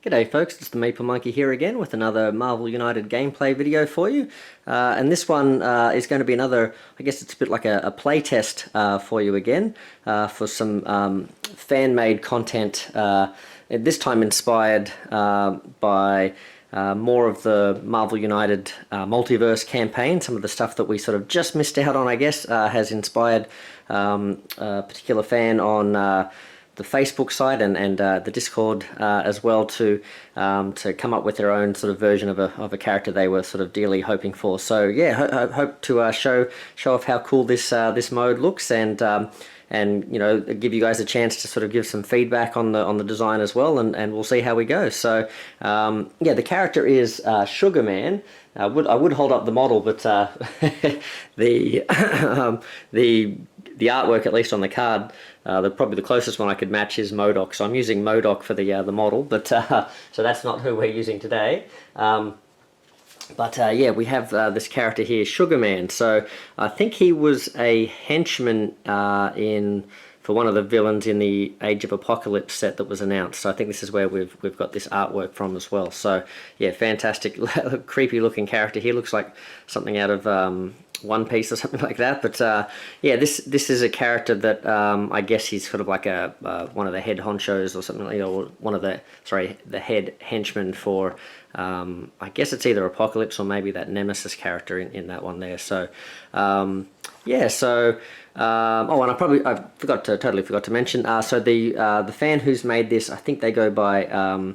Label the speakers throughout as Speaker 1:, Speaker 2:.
Speaker 1: G'day folks, it's the Maple Monkey here again with another Marvel United gameplay video for you. And this one is going to be another, I guess it's a bit like a play test for you again, for some fan-made content, this time inspired by more of the Marvel United multiverse campaign. Some of the stuff that we sort of just missed out on, I guess, has inspired a particular fan on the Facebook site and the Discord as well to come up with their own sort of version of a character they were sort of dearly hoping for. So yeah, hope to show off how cool this mode looks and you know, give you guys a chance to sort of give some feedback on the design as well, and we'll see how we go. So yeah, the character is Sugar Man. I would hold up the model, but the artwork, at least on the card, probably the closest one I could match is MODOK. So I'm using MODOK for the model, but so that's not who we're using today. But yeah, we have this character here, Sugar Man. So I think he was a henchman for one of the villains in the Age of Apocalypse set that was announced. So I think this is where we've got this artwork from as well. So yeah, fantastic, creepy looking character here. Looks like something out of One Piece or something like that. But yeah, this is a character that I guess he's sort of like one of the head honchos or something, you know, or one of the head henchmen for I guess it's either Apocalypse or maybe that Nemesis character in that one there. So yeah, so oh, and I totally forgot to mention. So the fan who's made this, I think they go by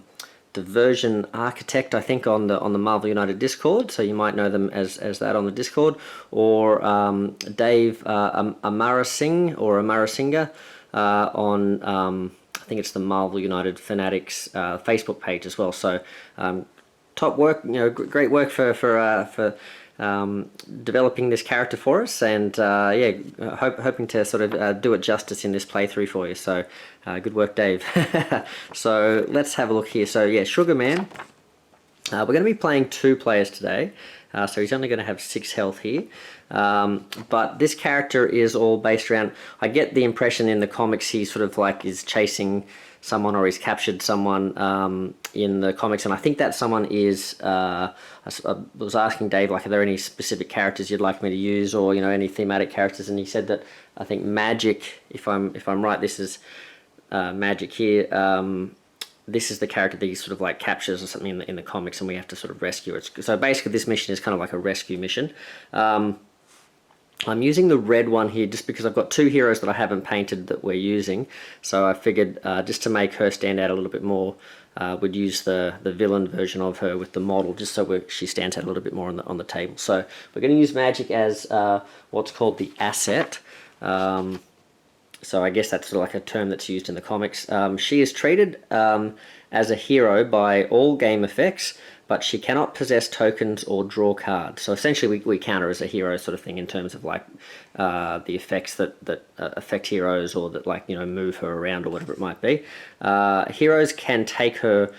Speaker 1: Diversion Architect, I think, on the Marvel United Discord, so you might know them as that on the Discord, or Dave Amarasinghe or Amarasinghe on I think it's the Marvel United Fanatics Facebook page as well. So top work, you know, great work for developing this character for us, and yeah, hoping to sort of do it justice in this playthrough for you. So good work, Dave. So let's have a look here. So yeah, Sugar Man. We're going to be playing 2 players today, so he's only going to have 6 health here. But this character is all based around, I get the impression in the comics he sort of like is chasing someone, or he's captured someone in the comics, and I think that someone is I was asking Dave, like, are there any specific characters you'd like me to use, or, you know, any thematic characters, and he said that I think Magic, if I'm right, this is Magic here, this is the character that he sort of like captures or something in the comics, and we have to sort of rescue it. So basically this mission is kind of like a rescue mission. I'm using the red one here just because I've got 2 heroes that I haven't painted that we're using, so I figured just to make her stand out a little bit more, would use the villain version of her with the model, just so she stands out a little bit more on the table. So we're going to use Magic as what's called the asset. So I guess that's sort of like a term that's used in the comics. She is treated as a hero by all game effects, but she cannot possess tokens or draw cards. So essentially we count her as a hero sort of thing in terms of like the effects that affect heroes, or that, like, you know, move her around or whatever it might be. Heroes can take her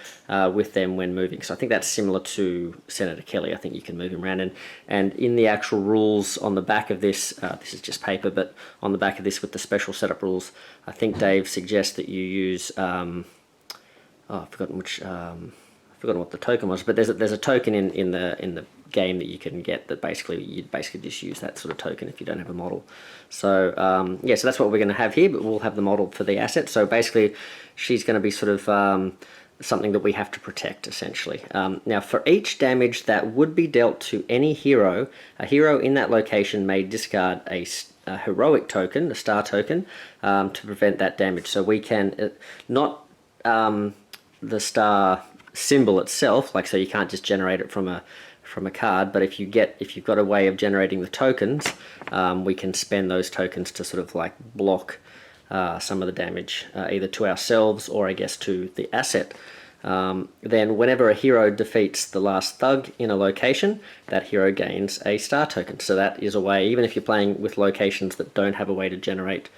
Speaker 1: with them when moving. So I think that's similar to Senator Kelly. I think you can move him around. And in the actual rules on the back of this, this is just paper, but on the back of this with the special setup rules, I think Dave suggests that you use, oh, I've forgotten which, forgotten what the token was, but there's a token in the game that you can get that you'd basically just use that sort of token if you don't have a model. So yeah, so that's what we're going to have here, but we'll have the model for the asset. So basically she's going to be sort of something that we have to protect, essentially. Now, for each damage that would be dealt to any hero, a hero in that location may discard a heroic token, a star token, to prevent that damage. So we can not the star symbol itself, like, so you can't just generate it from a card, but if you've got a way of generating the tokens, we can spend those tokens to sort of like block some of the damage, either to ourselves or I guess to the asset. Then whenever a hero defeats the last thug in a location, that hero gains a star token. So that is a way, even if you're playing with locations that don't have a way to generate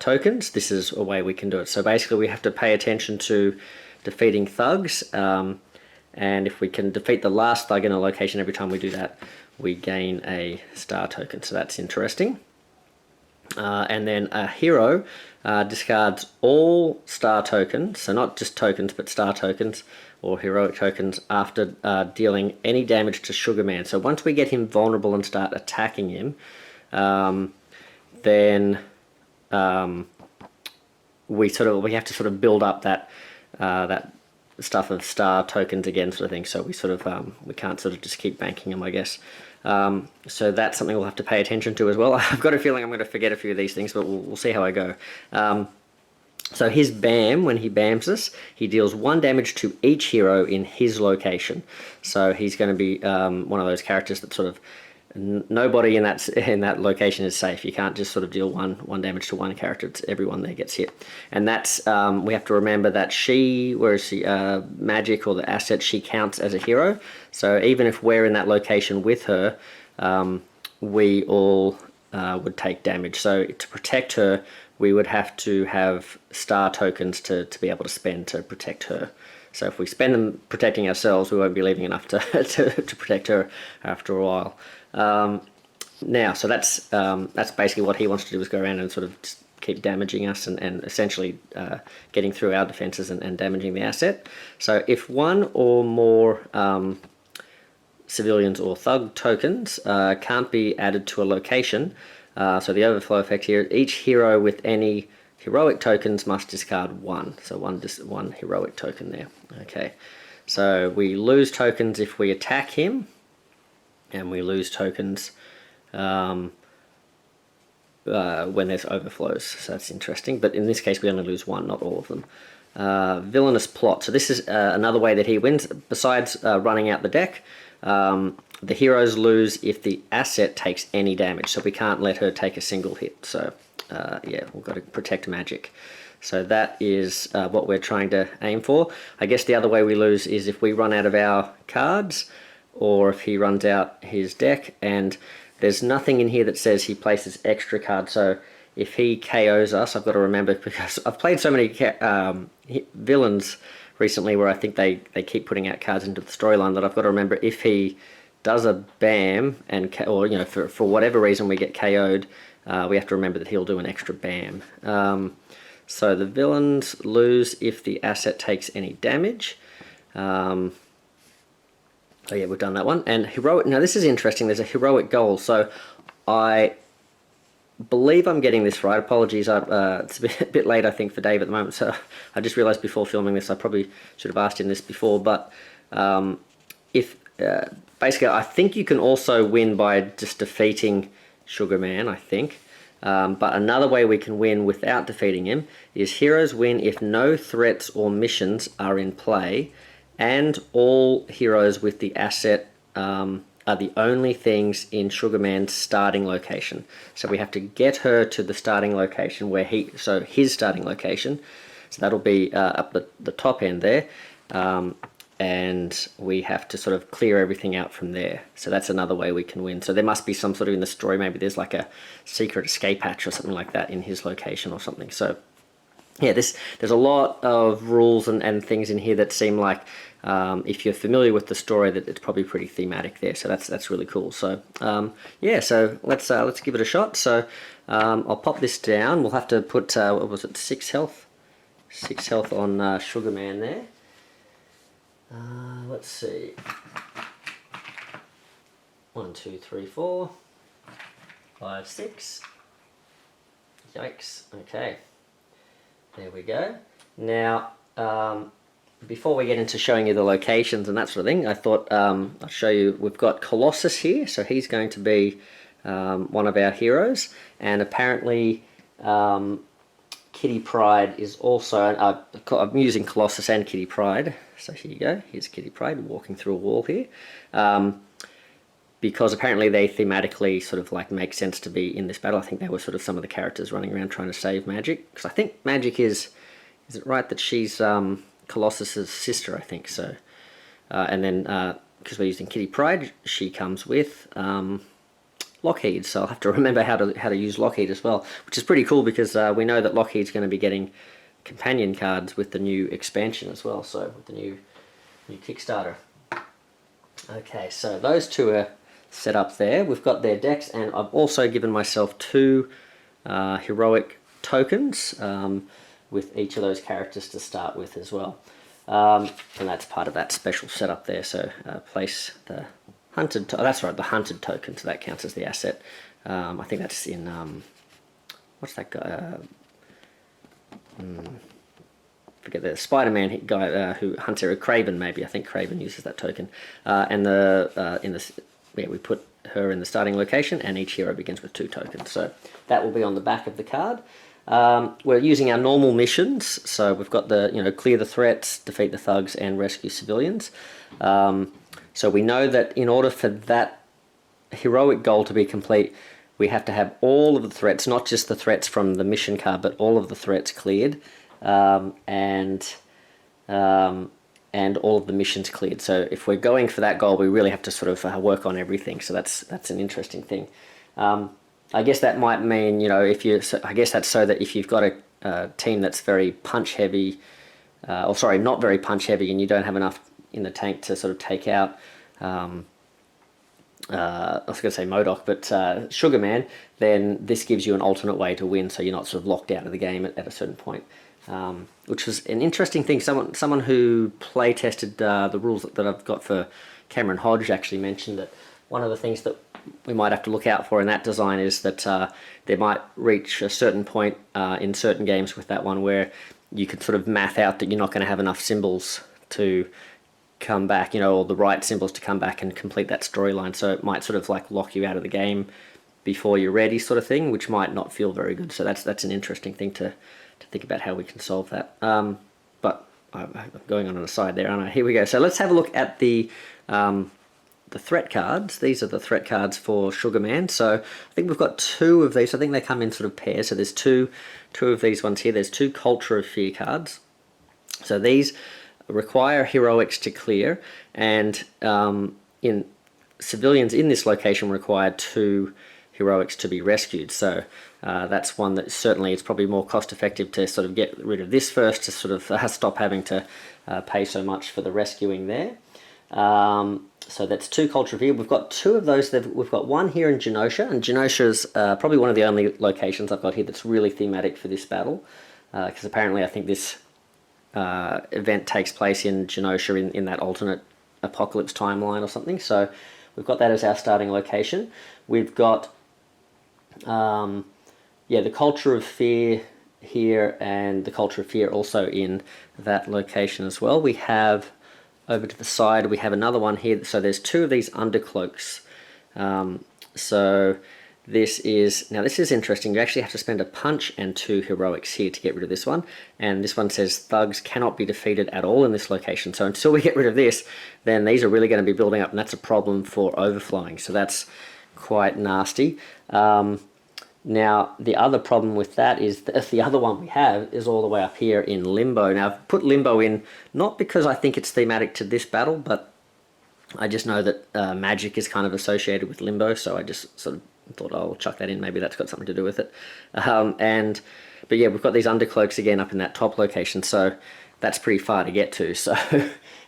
Speaker 1: tokens, this is a way we can do it. So basically we have to pay attention to defeating thugs, and if we can defeat the last thug in a location every time we do that, we gain a star token. So that's interesting. And then a hero discards all star tokens, so not just tokens but star tokens or heroic tokens, after dealing any damage to Sugarman. So once we get him vulnerable and start attacking him, then we have to sort of build up that stuff of star tokens again, sort of thing. So we sort of we can't sort of just keep banking them, I guess. So that's something we'll have to pay attention to as well. I've got a feeling I'm going to forget a few of these things, but we'll see how I go. So his BAM, when he BAMs us, he deals 1 damage to each hero in his location. So he's going to be one of those characters that sort of nobody in that location is safe. You can't just sort of deal one damage to one character. It's everyone there gets hit. And that's we have to remember that magic or the asset, she counts as a hero. So even if we're in that location with her, we all would take damage. So to protect her, we would have to have star tokens to be able to spend to protect her. So if we spend them protecting ourselves, we won't be leaving enough to protect her after a while. Now, so that's basically what he wants to do, is go around and sort of just keep damaging us and essentially getting through our defenses and damaging the asset. So if one or more civilians or thug tokens can't be added to a location, so the overflow effect here, each hero with any heroic tokens must discard 1. So one heroic token there. Okay, so we lose tokens if we attack him, and we lose tokens when there's overflows. So that's interesting. But in this case, we only lose 1, not all of them. Villainous plot. So this is another way that he wins. Besides running out the deck, the heroes lose if the asset takes any damage. So we can't let her take a single hit. So yeah, we've got to protect magic. So that is what we're trying to aim for. I guess the other way we lose is if we run out of our cards, or if he runs out his deck, and there's nothing in here that says he places extra cards. So if he KOs us, I've got to remember, because I've played so many villains recently where I think they keep putting out cards into the storyline, that I've got to remember, if he does a BAM or for whatever reason we get KO'd, we have to remember that he'll do an extra BAM. So the villains lose if the asset takes any damage. Oh yeah, we've done that one. And heroic, now this is interesting, there's a heroic goal. So I believe I'm getting this right. Apologies, it's a bit late I think for Dave at the moment, so I just realised before filming this I probably should have asked him this before, but basically I think you can also win by just defeating Sugarman, I think. But another way we can win without defeating him is heroes win if no threats or missions are in play, and all heroes with the asset are the only things in Sugarman's starting location. So we have to get her to the starting location where his starting location. So that'll be up the top end there. And we have to sort of clear everything out from there. So that's another way we can win. So there must be some sort of, in the story, maybe there's like a secret escape hatch or something like that in his location or something. So yeah, there's a lot of rules and things in here that seem like, if you're familiar with the story, that it's probably pretty thematic there. So that's really cool. So yeah, so let's give it a shot. So I'll pop this down. We'll have to put what was it, 6 health? 6 health on Sugarman there. Let's see. 1, 2, 3, 4, 5, 6. Yikes. Okay. There we go. Now, before we get into showing you the locations and that sort of thing, I thought I'll show you, we've got Colossus here, so he's going to be one of our heroes, and apparently Kitty Pryde is also, I'm using Colossus and Kitty Pryde, so here you go, here's Kitty Pryde walking through a wall here, because apparently they thematically sort of like make sense to be in this battle. I think they were sort of some of the characters running around trying to save Magic, because I think Magic is it right that she's Colossus's sister, I think so, and then because we're using Kitty Pryde, she comes with Lockheed, so I'll have to remember how to use Lockheed as well, which is pretty cool because we know that Lockheed's going to be getting companion cards with the new expansion as well, so with the new Kickstarter. Okay, so those two are set up there. We've got their decks, and I've also given myself 2 heroic tokens with each of those characters to start with as well. And that's part of that special setup there. So place the hunted, that's right, the hunted token, so that counts as the asset. I think that's in, what's that guy? Forget the Spider-Man guy who hunts her, Craven maybe. I think Craven uses that token. And we put her in the starting location, and each hero begins with 2 tokens. So that will be on the back of the card. We're using our normal missions, so we've got the, clear the threats, defeat the thugs, and rescue civilians. So we know that in order for that heroic goal to be complete, we have to have all of the threats, not just the threats from the mission card, but all of the threats cleared, and all of the missions cleared. So if we're going for that goal, we really have to sort of work on everything. So that's an interesting thing. I guess that might mean, I guess that's so that if you've got a team that's very punch heavy, not very punch heavy, and you don't have enough in the tank to sort of take out, I was going to say MODOK, but Sugar Man, then this gives you an alternate way to win, so you're not sort of locked out of the game at a certain point. Which was an interesting thing. Someone who play tested the rules that I've got for Cameron Hodge actually mentioned that one of the things that we might have to look out for in that design is that they might reach a certain point in certain games with that one where you could sort of math out that you're not going to have enough symbols to come back, or the right symbols to come back and complete that storyline. So it might sort of like lock you out of the game before you're ready, sort of thing, which might not feel very good. So that's an interesting thing to think about how we can solve that. But I'm going on an aside there, aren't I? Here we go. So let's have a look at the threat cards. These are the threat cards for Sugar Man. So I think we've got 2 of these. I think they come in sort of pairs. So there's two of these ones here. There's 2 Culture of Fear cards. So these require heroics to clear, and in civilians in this location require 2 heroics to be rescued. So that's one that certainly it's probably more cost effective to sort of get rid of this first to sort of stop having to pay so much for the rescuing there. So that's 2 Culture of Fear. We've got 2 of those. We've got one here in Genosha, and Genosha's probably one of the only locations I've got here that's really thematic for this battle, because apparently I think this event takes place in Genosha in that alternate apocalypse timeline or something. So we've got that as our starting location. We've got the Culture of Fear here, and the Culture of Fear also in that location as well. We have over to the side, we have another one here. So there's 2 of these undercloaks. So this is interesting. You actually have to spend a punch and 2 heroics here to get rid of this one. And this one says thugs cannot be defeated at all in this location. So until we get rid of this, then these are really going to be building up, and that's a problem for overflowing. So that's quite nasty. Now, the other problem with that is that the other one we have is all the way up here in Limbo. Now, I've put Limbo in not because I think it's thematic to this battle, but I just know that magic is kind of associated with Limbo, so I just sort of thought, I'll chuck that in. Maybe that's got something to do with it. But yeah, we've got these undercloaks again up in that top location, so that's pretty far to get to. So,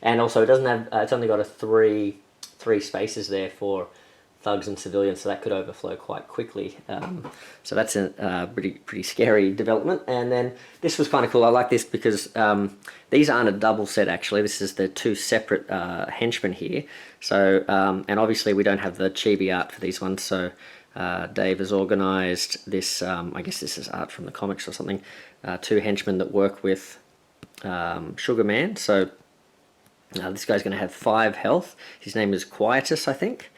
Speaker 1: and also it doesn't have. It's only got a three spaces there for thugs and civilians, so that could overflow quite quickly. So that's a pretty scary development. And then this was kind of cool. I like this because these aren't a double set actually. This is the 2 separate henchmen here. So and obviously we don't have the chibi art for these ones. So Dave has organised this. I guess this is art from the comics or something. 2 henchmen that work with Sugar Man. So this guy's going to have 5 health. His name is Quietus, I think.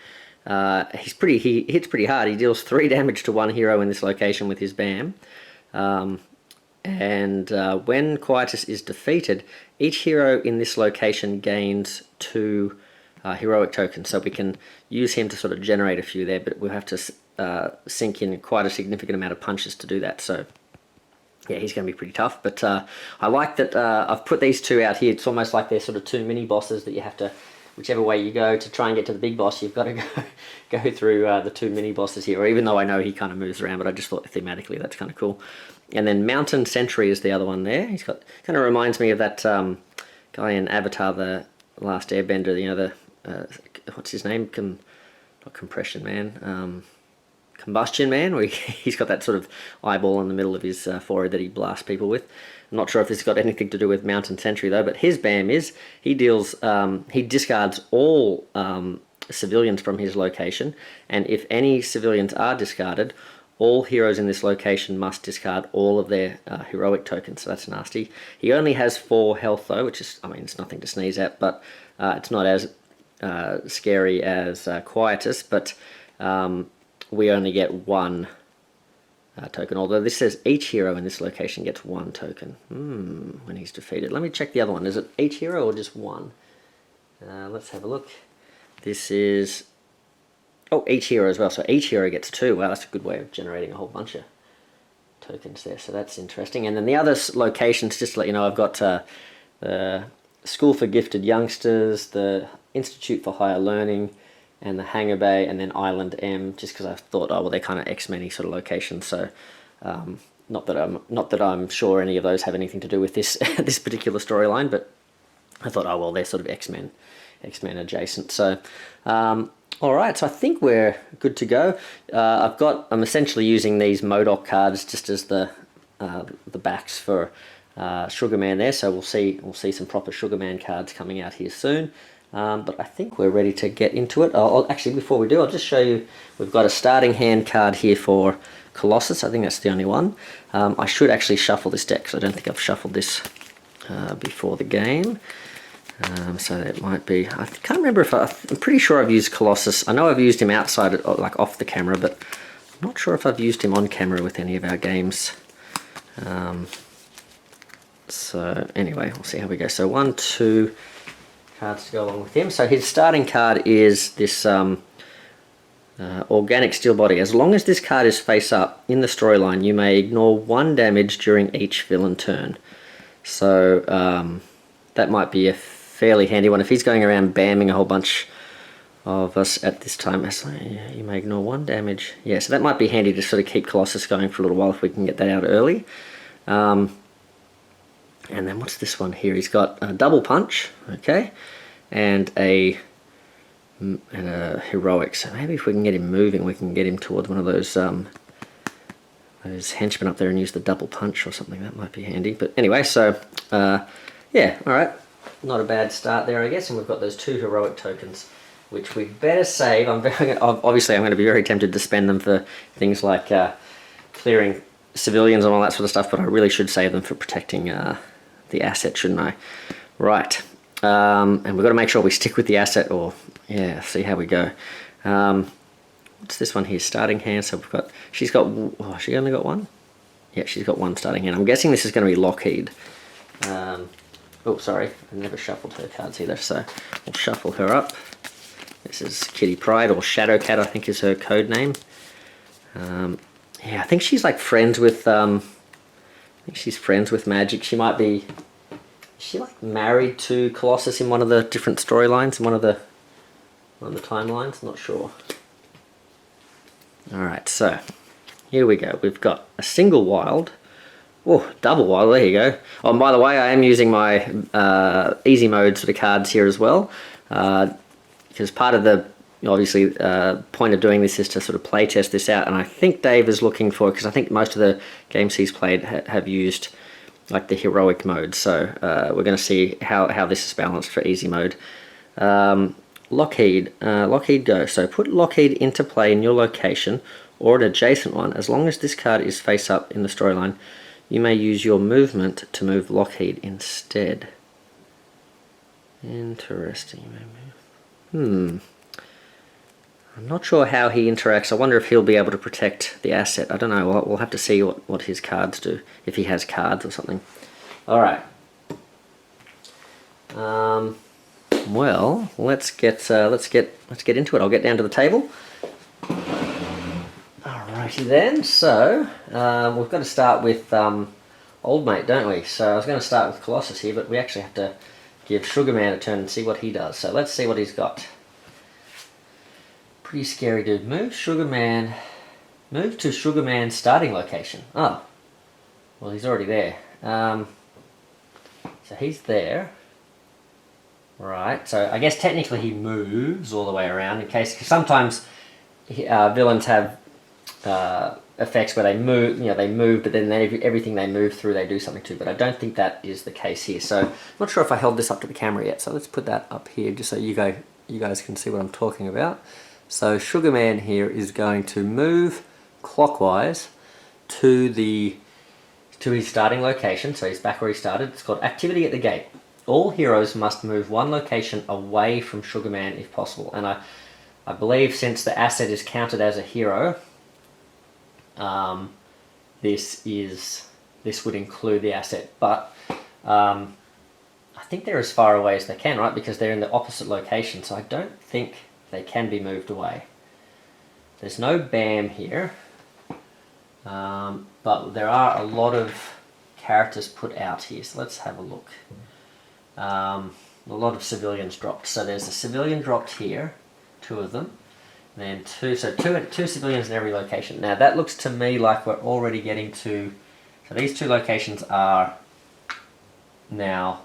Speaker 1: He hits pretty hard. He deals 3 damage to 1 hero in this location with his BAM. And when Quietus is defeated, each hero in this location gains 2 heroic tokens. So we can use him to sort of generate a few there, but we'll have to sink in quite a significant amount of punches to do that. So yeah, he's going to be pretty tough. But I like that I've put these 2 out here. It's almost like they're sort of 2 mini bosses that you have to, whichever way you go to try and get to the big boss, you've got to go through the 2 mini bosses here. Or even though I know he kind of moves around, but I just thought thematically that's kind of cool. And then Mountain Sentry is the other one there. He's got, kind of reminds me of that guy in Avatar, the Last Airbender. What's his name? Not Compression Man. Combustion Man, where he's got that sort of eyeball in the middle of his forehead that he blasts people with. I'm not sure if this has got anything to do with Mountain Sentry though, but his BAM is he discards all civilians from his location, and if any civilians are discarded, all heroes in this location must discard all of their heroic tokens, so that's nasty. He only has 4 health though, which is, I mean, it's nothing to sneeze at, but it's not as scary as Quietus, but we only get 1 token, although this says each hero in this location gets 1 token when he's defeated. Let me check the other one. Is it each hero or just 1? Let's have a look. This is, oh, each hero as well, so each hero gets 2. Wow, that's a good way of generating a whole bunch of tokens there, so that's interesting. And then the other locations, just to let you know, I've got the School for Gifted Youngsters, the Institute for Higher Learning, and the Hangar Bay, and then Island M, just because I thought, oh well, they're kind of X-Men-y sort of locations. So not that I'm sure any of those have anything to do with this this particular storyline, but I thought, oh well, they're sort of X-Men adjacent. So all right, so I think we're good to go. I'm essentially using these MODOK cards just as the backs for Sugarman there. So we'll see some proper Sugarman cards coming out here soon. But I think we're ready to get into it. Actually, before we do, I'll just show you, we've got a starting hand card here for Colossus. I think that's the only one. I should actually shuffle this deck, because I don't think I've shuffled this before the game. So it might be, I can't remember if I'm pretty sure I've used Colossus. I know I've used him outside, like off the camera, but I'm not sure if I've used him on camera with any of our games. So anyway, we'll see how we go. So 1, 2... cards to go along with him. So his starting card is this Organic Steel Body. As long as this card is face up in the storyline, you may ignore 1 damage during each villain turn. So that might be a fairly handy one. If he's going around bamming a whole bunch of us at this time, you may ignore 1 damage. Yeah, so that might be handy to sort of keep Colossus going for a little while if we can get that out early. And then what's this one here? He's got a double punch, okay, and a heroic. So maybe if we can get him moving, we can get him towards one of those henchmen up there and use the double punch or something. That might be handy. But anyway, so yeah, all right, not a bad start there, I guess. And we've got those 2 heroic tokens, which we better save. Obviously, I'm going to be very tempted to spend them for things like clearing civilians and all that sort of stuff, but I really should save them for protecting the asset, shouldn't I? Right, and we've got to make sure we stick with the asset, or yeah, see how we go. What's this one here? Starting hand. So we've got, she only got 1? Yeah, she's got 1 starting hand. I'm guessing this is going to be Lockheed. Oh, sorry, I never shuffled her cards either, so we'll shuffle her up. This is Kitty Pryde, or Shadowcat, I think is her code name. Yeah, I think she's like friends with Magic. She might be, is she like married to Colossus in one of the different storylines, in one of the timelines? Not sure. Alright, so here we go. We've got a single wild. Oh, double wild, there you go. Oh, and by the way, I am using my easy mode sort of cards here as well. Because part of the, obviously, point of doing this is to sort of play test this out, and I think Dave is looking for, because I think most of the games he's played have used like the heroic mode, so we're going to see how this is balanced for easy mode. Lockheed go. So put Lockheed into play in your location or an adjacent one. As long as this card is face up in the storyline, you may use your movement to move Lockheed instead. Interesting. I'm not sure how he interacts. I wonder if he'll be able to protect the asset. I don't know. We'll have to see what his cards do, if he has cards or something. All right. Well, let's get into it. I'll get down to the table. Alrighty then. So we've got to start with Old Mate, don't we? So I was going to start with Colossus here, but we actually have to give Sugarman a turn and see what he does. So let's see what he's got. Pretty scary dude. Move to Sugarman's starting location. Oh, well, he's already there. So he's there. Right, so I guess technically he moves all the way around in case, because sometimes villains have effects where they move, they move, but then everything they move through they do something to, but I don't think that is the case here. So I'm not sure if I held this up to the camera yet, so let's put that up here just so you guys can see what I'm talking about. So Sugar Man here is going to move clockwise to his starting location, so he's back where he started. It's called Activity at the Gate. All heroes must move one location away from Sugar Man if possible, and I believe since the asset is counted as a hero, this would include the asset, but I think they're as far away as they can, right? Because they're in the opposite location, so I don't think they can be moved away. There's no BAM here, but there are a lot of characters put out here, so let's have a look. A lot of civilians dropped. So there's a civilian dropped here, 2 of them, and then two civilians in every location. Now that looks to me like we're already getting to, so these 2 locations are now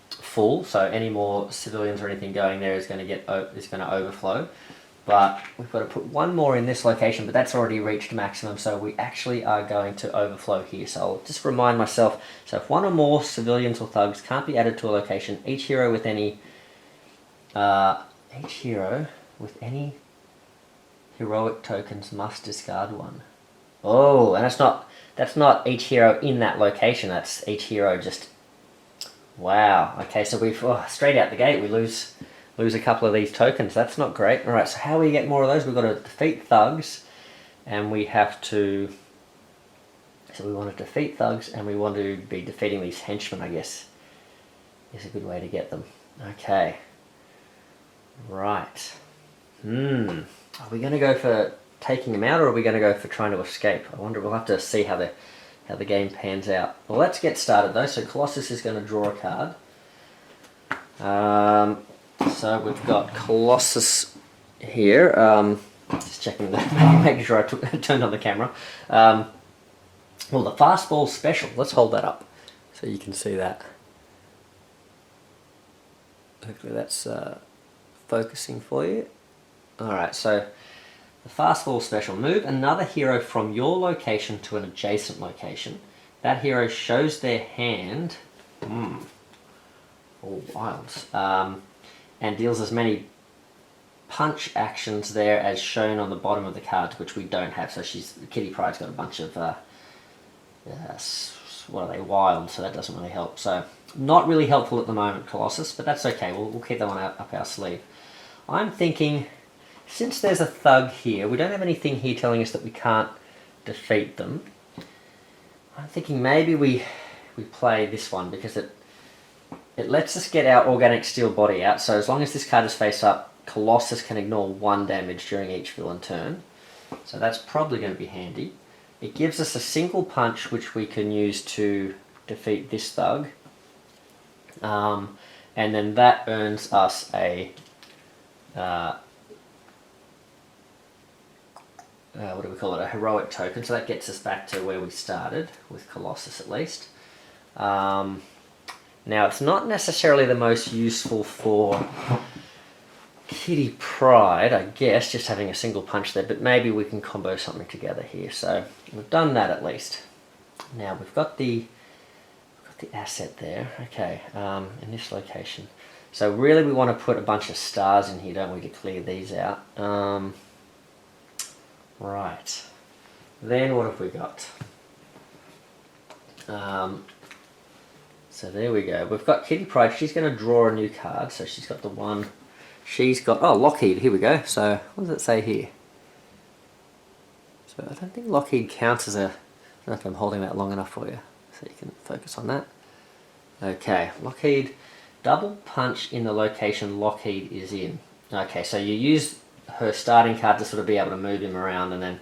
Speaker 1: full, so any more civilians or anything going there is going to overflow. But we've got to put 1 more in this location, but that's already reached maximum, so we actually are going to overflow here. So I'll just remind myself, so if 1 or more civilians or thugs can't be added to a location, each hero with any heroic tokens must discard 1. Oh, and that's not each hero in that location, that's each hero just, wow. Okay, so we've, straight out the gate we lose a couple of these tokens. That's not great. Alright, so how do we get more of those? We've got to defeat thugs, and we have to, so we want to defeat thugs, and we want to be defeating these henchmen, I guess, is a good way to get them. Okay. Right. Are we going to go for taking them out, or are we going to go for trying to escape? I wonder, we'll have to see how the game pans out. Well, let's get started though. So Colossus is going to draw a card. So we've got Colossus here. Just checking that, making sure I turned on the camera. Well, the fastball special. Let's hold that up so you can see that. Hopefully that's focusing for you. Alright, so the fastball special. Move another hero from your location to an adjacent location. That hero shows their hand. All wilds. And deals as many punch actions there as shown on the bottom of the card, which we don't have. So Kitty Pryde's got a bunch of what are they, wild, so that doesn't really help. So not really helpful at the moment, Colossus, but that's okay. We'll keep that one up our sleeve. I'm thinking, since there's a thug here, we don't have anything here telling us that we can't defeat them. I'm thinking maybe we play this one because it lets us get our organic steel body out, so as long as this card is face up, Colossus can ignore 1 damage during each villain turn. So that's probably going to be handy. It gives us a single punch which we can use to defeat this thug. And then that earns us a what do we call it? A heroic token. So that gets us back to where we started with Colossus at least. Now, it's not necessarily the most useful for Kitty Pryde, I guess, just having a single punch there, but maybe we can combo something together here. So we've done that at least. Now we've got the asset there, okay, in this location. So really we want to put a bunch of stars in here, don't we, to clear these out. Right. Then what have we got? So there we go. We've got Kitty Pryde. She's going to draw a new card. So she's got the one. She's got, oh, Lockheed. Here we go. So what does it say here? So I don't think Lockheed counts as a, I don't know if I'm holding that long enough for you so you can focus on that. Okay, Lockheed, double punch in the location Lockheed is in. Okay, so you use her starting card to sort of be able to move him around, and then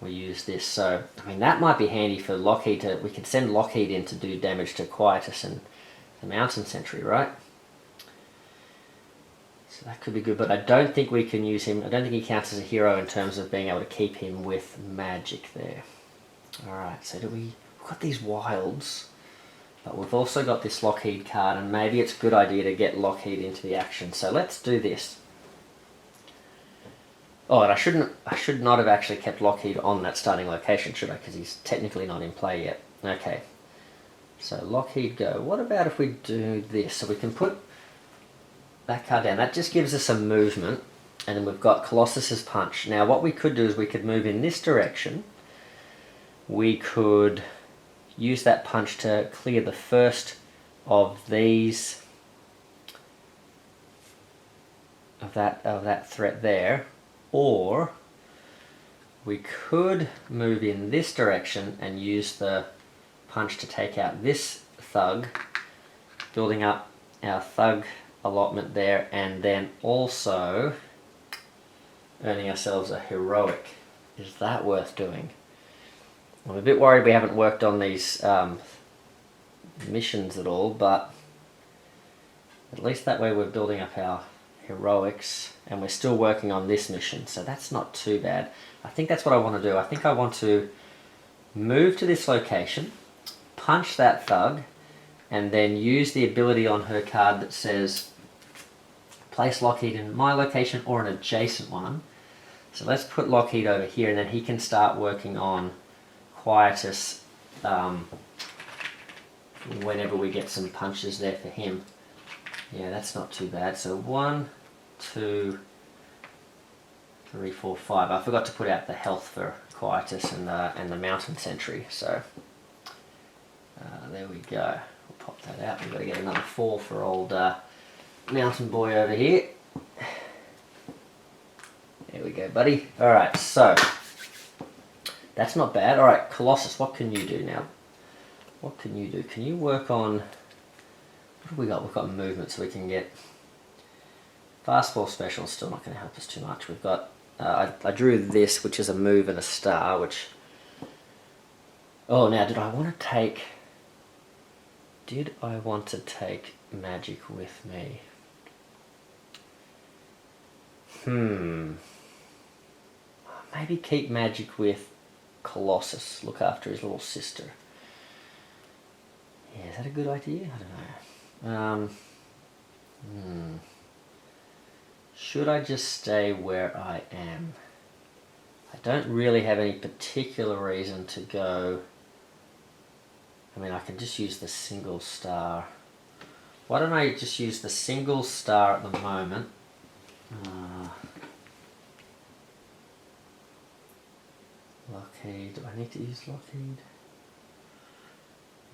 Speaker 1: we use this. So, I mean, that might be handy for Lockheed to, we could send Lockheed in to do damage to Quietus and the Mountain Sentry, right? So that could be good, but I don't think we can use him. I don't think he counts as a hero in terms of being able to keep him with magic there. Alright, so we've got these wilds, but we've also got this Lockheed card, and maybe it's a good idea to get Lockheed into the action. So let's do this. Oh, and I should not have actually kept Lockheed on that starting location, should I? Because he's technically not in play yet. Okay. So Lockheed go. What about if we do this? So we can put that card down. That just gives us some movement. And then we've got Colossus's punch. Now what we could do is we could move in this direction. We could use that punch to clear the first of these, of that threat there. Or we could move in this direction and use the punch to take out this thug, building up our thug allotment there, and then also earning ourselves a heroic. Is that worth doing? I'm a bit worried we haven't worked on these missions at all, but at least that way we're building up our heroics, and we're still working on this mission, so that's not too bad. I think that's what I want to do. I think I want to move to this location, punch that thug, and then use the ability on her card that says place Lockheed in my location or an adjacent one. So let's put Lockheed over here, and then he can start working on Quietus whenever we get some punches there for him. Yeah, that's not too bad. So 1, 2, 3, 4, 5. I forgot to put out the health for Quietus and the Mountain Sentry. So there we go. We'll pop that out. We've got to get another 4 for old Mountain Boy over here. There we go, buddy. Alright, so that's not bad. Alright, Colossus, what can you do now? What can you do? Can you work on... What have we got? We've got movement, so we can get... Fastball special is still not going to help us too much. We've got... I drew this, which is a move and a star, which... Oh, now, did I want to take... Did I want to take magic with me? Maybe keep magic with Colossus. Look after his little sister. Yeah, is that a good idea? I don't know. Should I just stay where I am? I don't really have any particular reason to go... I mean, I can just use the single star. Why don't I just use the single star at the moment? Lockheed. Do I need to use Lockheed?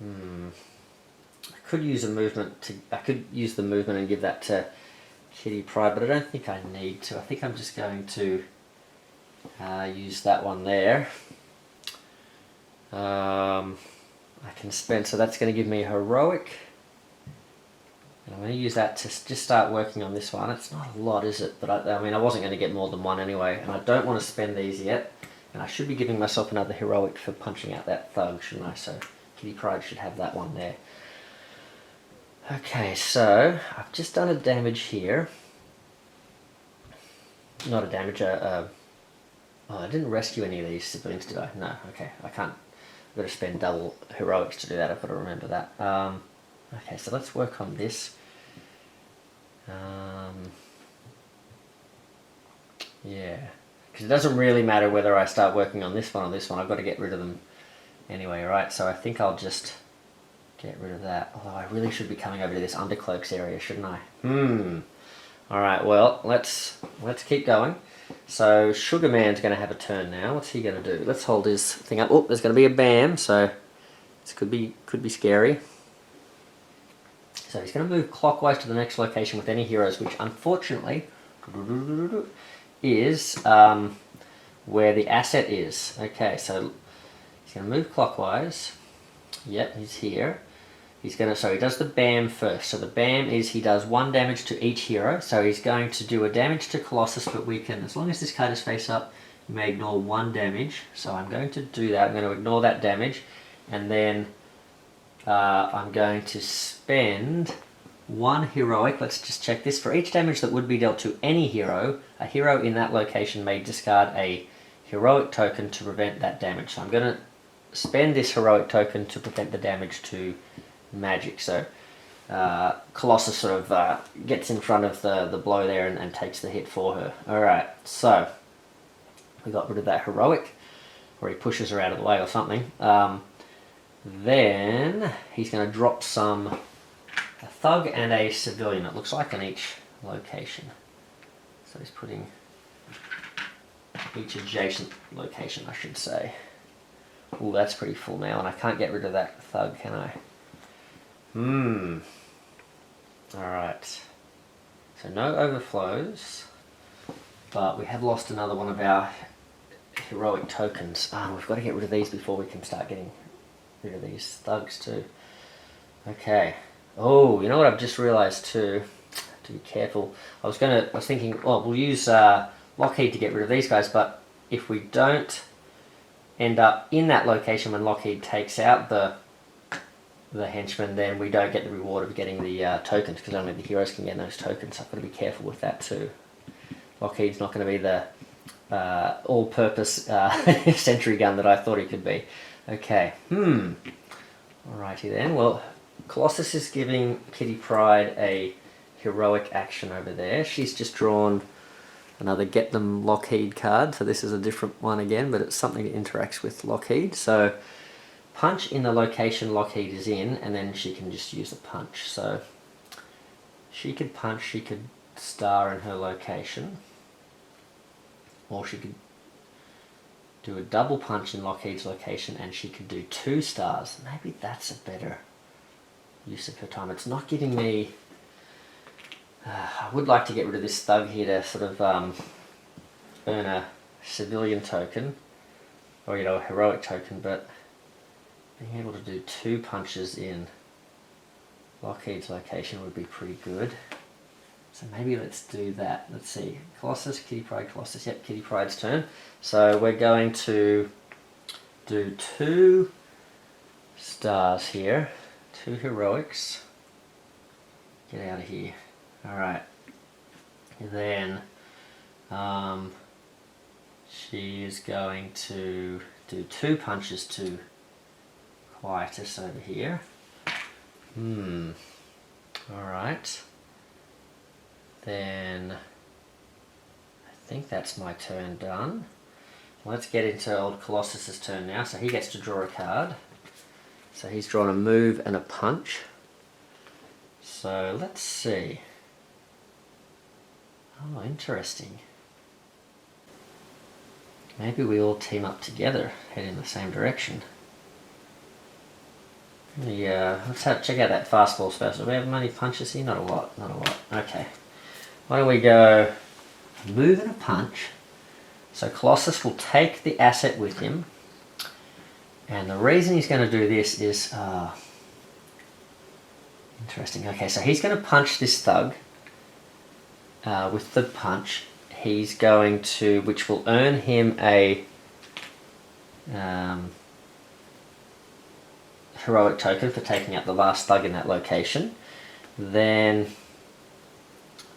Speaker 1: I could use a movement to... I could use the movement and give that to Kitty Pryde, but I don't think I need to. I think I'm just going to use that one there. I can spend... So that's going to give me a heroic. And I'm going to use that to just start working on this one. It's not a lot, is it? But I mean, I wasn't going to get more than one anyway, and I don't want to spend these yet. And I should be giving myself another heroic for punching out that thug, shouldn't I? So Kitty Pryde should have that one there. Okay, so I've just done a damage here. Not a damage, oh, I didn't rescue any of these civilians, did I? No, okay, I can't. I've got to spend double heroics to do that, I've got to remember that. Okay, so let's work on this. Yeah, because it doesn't really matter whether I start working on this one or this one, I've got to get rid of them anyway, right? So I think I'll just get rid of that. Although I really should be coming over to this undercloaks area, shouldn't I? Alright, well, let's keep going. So Sugar Man's going to have a turn now. What's he going to do? Let's hold his thing up. Oh, there's going to be a BAM, so this could be scary. So he's going to move clockwise to the next location with any heroes, which unfortunately is where the asset is. Okay, so he's going to move clockwise. Yep, he's here. He's going to, so he does the BAM first. So the BAM is he does 1 damage to each hero. So he's going to do a damage to Colossus, but we can, as long as this card is face up, you may ignore 1 damage. So I'm going to do that. I'm going to ignore that damage, and then I'm going to spend 1 heroic. Let's just check this. For each damage that would be dealt to any hero, a hero in that location may discard a heroic token to prevent that damage. So I'm going to spend this heroic token to prevent the damage to magic. So Colossus sort of gets in front of the blow there and takes the hit for her. Alright, so We got rid of that heroic, where he pushes her out of the way or something. Then he's going to drop a thug and a civilian, it looks like, on each location. So he's putting each adjacent location, I should say. Ooh, that's pretty full now, and I can't get rid of that thug, can I? Alright. So no overflows, but we have lost another one of our heroic tokens. We've got to get rid of these before we can start getting rid of these thugs too. Okay. Oh, you know what I've just realised too? To be careful. I was thinking, well, we'll use Lockheed to get rid of these guys, but if we don't end up in that location when Lockheed takes out the henchmen, then we don't get the reward of getting the tokens, because only the heroes can get those tokens. So I've got to be careful with that too. Lockheed's not going to be the all-purpose sentry gun that I thought he could be. Okay. Alrighty then. Well, Colossus is giving Kitty Pryde a heroic action over there. She's just drawn another Get Them Lockheed card. So this is a different one again, but it's something that interacts with Lockheed. So punch in the location Lockheed is in, and then she can just use a punch. So she could punch, she could star in her location, or she could do a double punch in Lockheed's location and she could do 2 stars. Maybe that's a better use of her time. It's not giving me... I would like to get rid of this thug here to sort of earn a civilian token, or a heroic token, but being able to do 2 punches in Lockheed's location would be pretty good. So maybe let's do that. Let's see. Colossus, Kitty Pryde, Colossus. Yep, Kitty Pryde's turn. So we're going to do 2 stars here. 2 heroics. Get out of here. Alright. Then she is going to do 2 punches to Quietus over here. Alright. Then I think that's my turn done. Let's get into old Colossus's turn now. So he gets to draw a card. So he's drawn a move and a punch. So let's see. Oh, interesting. Maybe we all team up together, head in the same direction. Yeah, let's check out that fastball first. Do we have many punches here? Not a lot, not a lot. Okay. Why don't we go move and a punch. So Colossus will take the asset with him. And the reason he's going to do this is... interesting. Okay, so he's going to punch this thug with the punch. He's going to... which will earn him a... heroic token for taking out the last thug in that location. Then...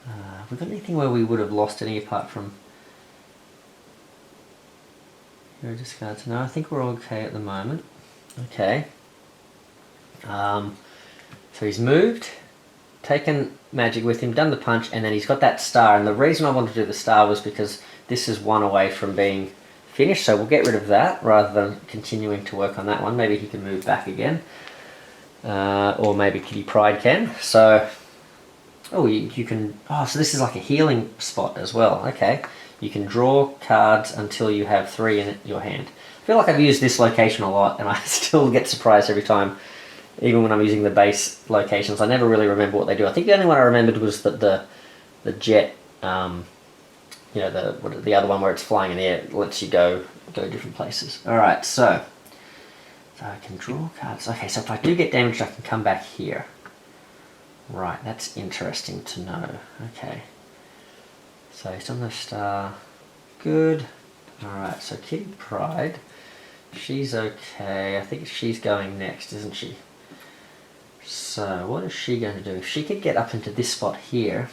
Speaker 1: have we got anything where we would have lost any apart from hero discards? No, I think we're okay at the moment. Okay. So he's moved, taken magic with him, done the punch, and then he's got that star. And the reason I wanted to do the star was because this is 1 away from being finished. So we'll get rid of that rather than continuing to work on that one. Maybe he can move back again. Or maybe Kitty Pryde can. So... oh, you can... oh, so this is like a healing spot as well. Okay. You can draw cards until you have 3 in your hand. I feel like I've used this location a lot, and I still get surprised every time, even when I'm using the base locations. I never really remember what they do. I think the only one I remembered was that the jet, the other one where it's flying in the air, it lets you go different places. Alright, so I can draw cards. Okay, so if I do get damaged, I can come back here. Right, that's interesting to know. Okay. So he's on the star. Good. Alright, so Kitty Pryde. She's okay. I think she's going next, isn't she? So what is she going to do? If she could get up into this spot here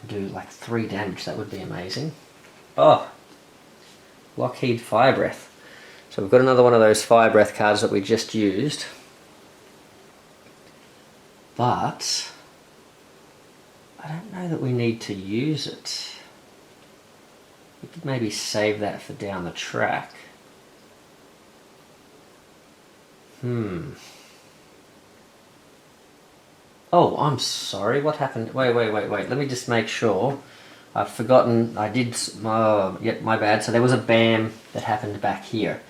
Speaker 1: and do like 3 damage, that would be amazing. Oh! Lockheed Fire Breath. So we've got another one of those Fire Breath cards that we just used. But I don't know that we need to use it. We could maybe save that for down the track. Oh, I'm sorry, what happened? Wait. Let me just make sure. I've forgotten, I did, yep, my bad. So there was a BAM that happened back here.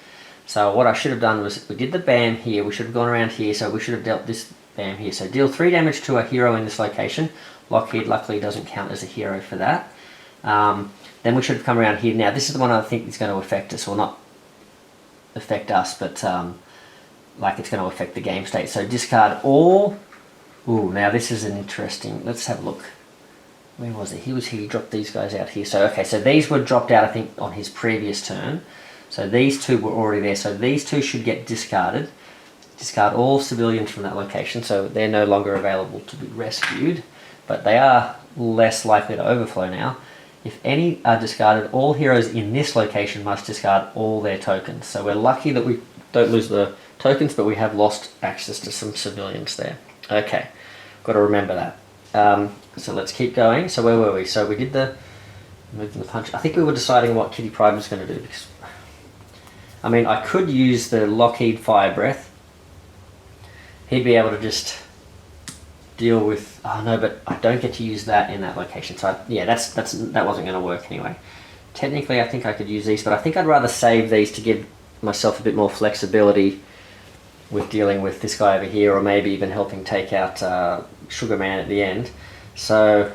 Speaker 1: So what I should have done was, we did the BAM here, we should have gone around here, so we should have dealt this BAM here. So deal 3 damage to a hero in this location. Lockheed luckily doesn't count as a hero for that. Then we should have come around here. Now this is the one I think is going to affect us, or not affect us, but like it's going to affect the game state. So discard all. Ooh, now this is an interesting, let's have a look. Where was it? He was here, he dropped these guys out here. So, okay, so these were dropped out, I think, on his previous turn. So these 2 were already there. So these 2 should get discarded. Discard all civilians from that location, so they're no longer available to be rescued. But they are less likely to overflow now. If any are discarded, all heroes in this location must discard all their tokens. So we're lucky that we don't lose the tokens, but we have lost access to some civilians there. Okay, got to remember that. So let's keep going. So where were we? So we did the moving the punch. I think we were deciding what Kitty Pryde was going to do, because I mean, I could use the Lockheed Fire Breath. He'd be able to just deal with. Oh no, but I don't get to use that in that location. So yeah, that wasn't going to work anyway. Technically, I think I could use these, but I think I'd rather save these to give myself a bit more flexibility with dealing with this guy over here, or maybe even helping take out Sugar Man at the end. So,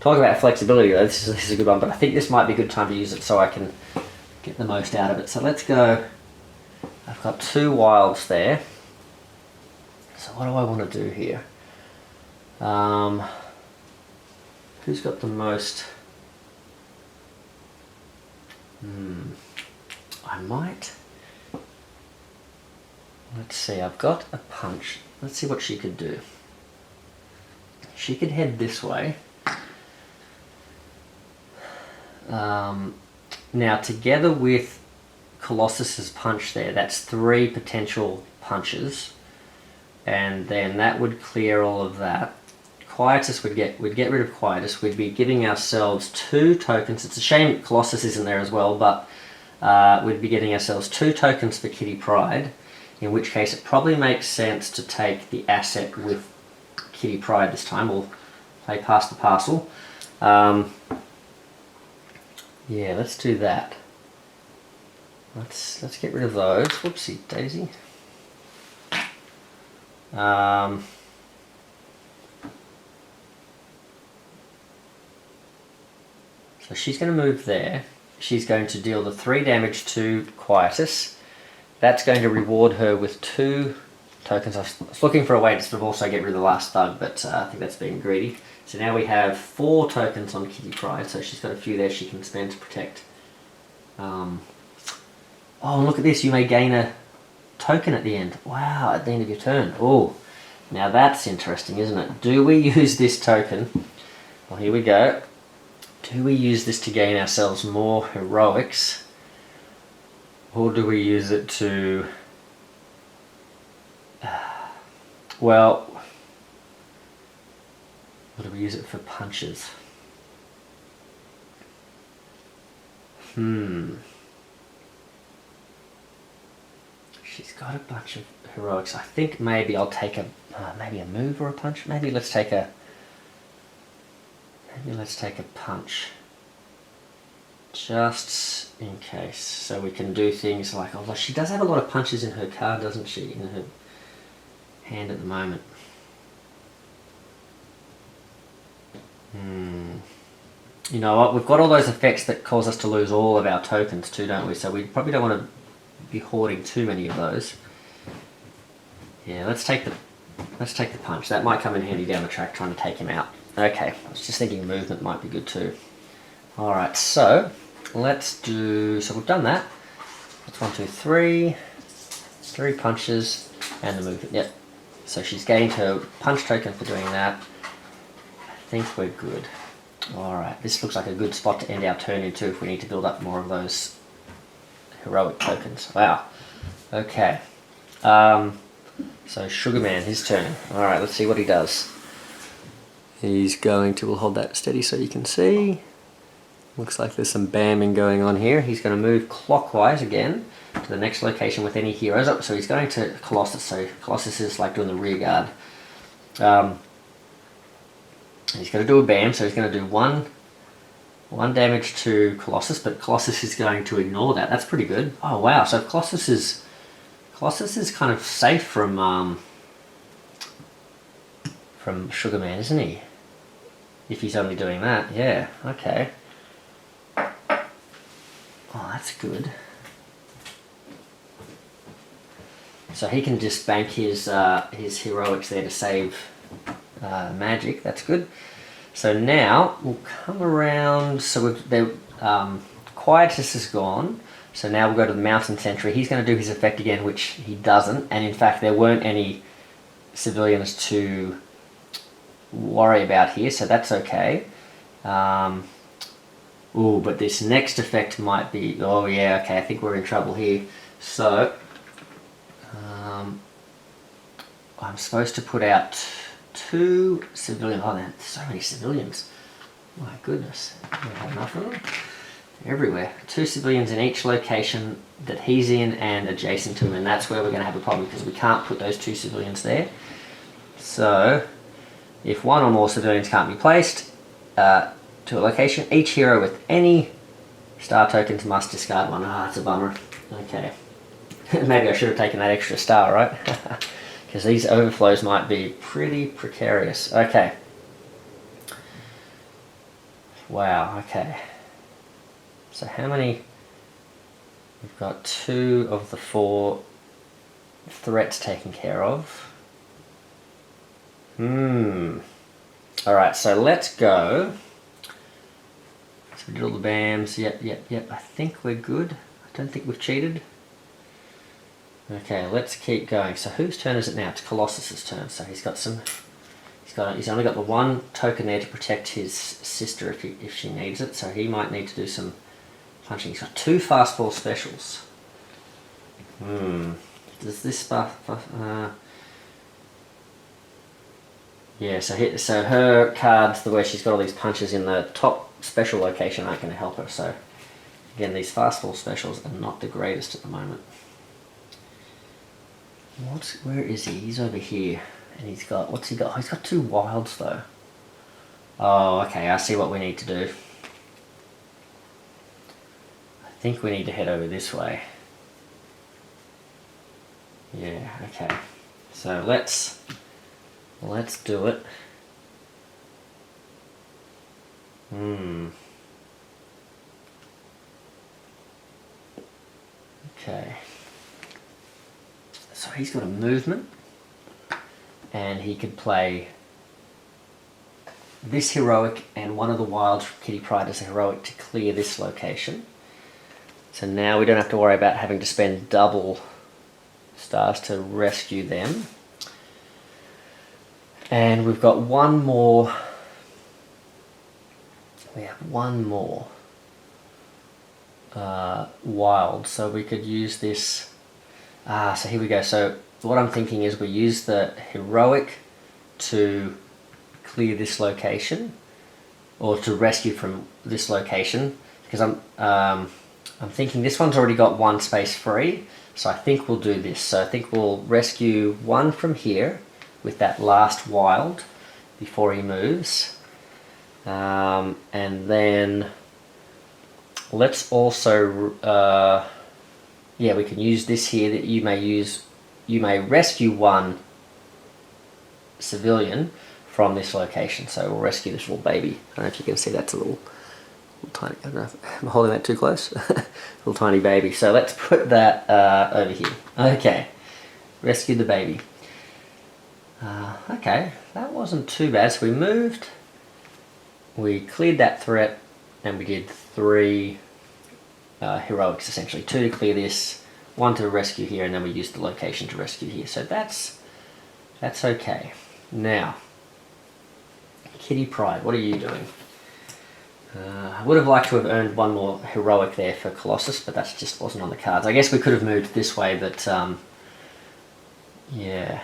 Speaker 1: talk about flexibility though, this is a good one, but I think this might be a good time to use it so I can get the most out of it. So let's go, I've got 2 wilds there. So what do I want to do here? Who's got the most? I might. Let's see, I've got a punch. Let's see what she could do. She could head this way. Now, together with Colossus's punch there, that's 3 potential punches. And then that would clear all of that. Quietus we'd get rid of Quietus. We'd be giving ourselves 2 tokens. It's a shame Colossus isn't there as well, but we'd be getting ourselves 2 tokens for Kitty Pryde. In which case it probably makes sense to take the asset with Kitty Pryde this time. We'll play Pass the Parcel. Yeah, let's do that. Let's get rid of those. Whoopsie daisy. So she's going to move there. She's going to deal the 3 damage to Quietus. That's going to reward her with 2 tokens. I was looking for a way to sort of also get rid of the last thug, but I think that's being greedy. So now we have 4 tokens on Kitty Pryde, so she's got a few there she can spend to protect. Oh, look at this, you may gain a token at the end. Wow, at the end of your turn. Oh, now that's interesting, isn't it? Do we use this token? Well, here we go. Do we use this to gain ourselves more heroics? Or do we use it to... well... Or do we use it for punches? She's got a bunch of heroics. I think maybe I'll take a... maybe a move or a punch? Maybe let's take a... maybe let's take a punch. Just in case. So we can do things like... although she does have a lot of punches in her card, doesn't she? In her hand at the moment. You know what? We've got all those effects that cause us to lose all of our tokens too, don't we? So we probably don't want to be hoarding too many of those. Yeah, let's take the punch. That might come in handy down the track trying to take him out. Okay, I was just thinking movement might be good too. Alright, so let's do... so we've done that. That's 1, 2, 3. 3 punches and the movement. Yep. So she's gained her punch token for doing that. I think we're good. Alright, this looks like a good spot to end our turn into if we need to build up more of those heroic tokens. Wow. Okay. So Sugar Man, his turn. Alright, let's see what he does. He's going to... we'll hold that steady so you can see. Looks like there's some bamming going on here. He's going to move clockwise again to the next location with any heroes up. So he's going to Colossus. So Colossus is like doing the rear guard. He's going to do a bam. So he's going to do one damage to Colossus, but Colossus is going to ignore that. That's pretty good. Oh wow! So Colossus is kind of safe from Sugar Man, isn't he? If he's only doing that, yeah. Okay. Oh, that's good. So he can just bank his heroics there to save magic. That's good. So now we'll come around. So Quietus is gone. So now we'll go to the Mountain Sentry. He's going to do his effect again, which he doesn't. And in fact, there weren't any civilians to worry about here, so that's okay. Ooh, but this next effect might be... Oh yeah, okay, I think we're in trouble here. So, I'm supposed to put out 2 civilians. Oh, there's so many civilians. My goodness. I have enough of them. Everywhere. 2 civilians in each location that he's in and adjacent to him, and that's where we're going to have a problem because we can't put those 2 civilians there. So, if 1 or more civilians can't be placed to a location, each hero with any star tokens must discard 1. Ah, it's a bummer. Okay. Maybe I should have taken that extra star, right? Because these overflows might be pretty precarious. Okay. Wow, okay. So how many... We've got 2 of the 4 threats taken care of. Alright, so let's go. So we did all the BAMs. Yep. I think we're good. I don't think we've cheated. Okay, let's keep going. So whose turn is it now? It's Colossus's turn. So he's got some... He's only got the 1 token there to protect his sister if she needs it. So he might need to do some punching. He's got 2 fastball specials. Does this buff... Yeah, so her cards, the way she's got all these punches in the top special location, aren't going to help her. So again, these fastball specials are not the greatest at the moment. Where is he? He's over here, and he's got... What's he got? Oh, he's got 2 wilds though. Oh, okay. I see what we need to do. I think we need to head over this way. Yeah. Okay. So let's do it. Okay. So he's got a movement, and he could play this heroic and one of the wilds from Kitty Pryde as a heroic to clear this location. So now we don't have to worry about having to spend double stars to rescue them. And we've got 1 more. We have 1 more wild, so we could use this. So here we go. So what I'm thinking is we use the heroic to clear this location, or to rescue from this location, because I'm thinking this one's already got 1 space free, so I think we'll do this. So I think we'll rescue 1 from here with that last wild before he moves, and then let's also yeah, we can use this here that you may rescue 1 civilian from this location. So we'll rescue this little baby. I don't know if you can see, that's a little tiny... I don't know if I'm holding that too close. Little tiny baby. So let's put that over here. Okay, rescue the baby. Okay, that wasn't too bad. So we moved, we cleared that threat, and we did 3 heroics essentially. 2 to clear this, 1 to rescue here, and then we used the location to rescue here. So that's okay. Now, Kitty Pryde, what are you doing? I would have liked to have earned 1 more heroic there for Colossus, but that just wasn't on the cards. I guess we could have moved this way, but yeah,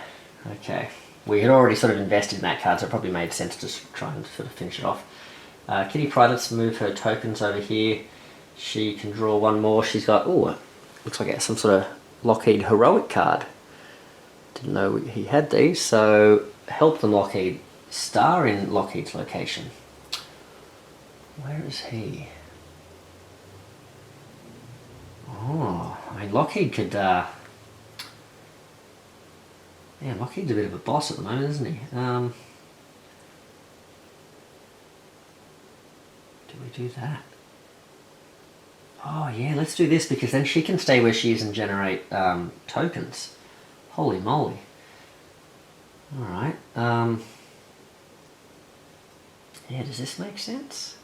Speaker 1: okay. We had already sort of invested in that card, so it probably made sense to try and sort of finish it off. Kitty Pryde, let's move her tokens over here. She can draw one more. She's got, oh, looks like some sort of Lockheed heroic card. Didn't know he had these. So help them, Lockheed. Star in Lockheed's location. Where is he? Oh, I mean, Lockheed could, yeah, Lockheed's a bit of a boss at the moment, isn't he? Do we do that? Oh yeah, let's do this, because then she can stay where she is and generate tokens. Holy moly. Alright, yeah, does this make sense?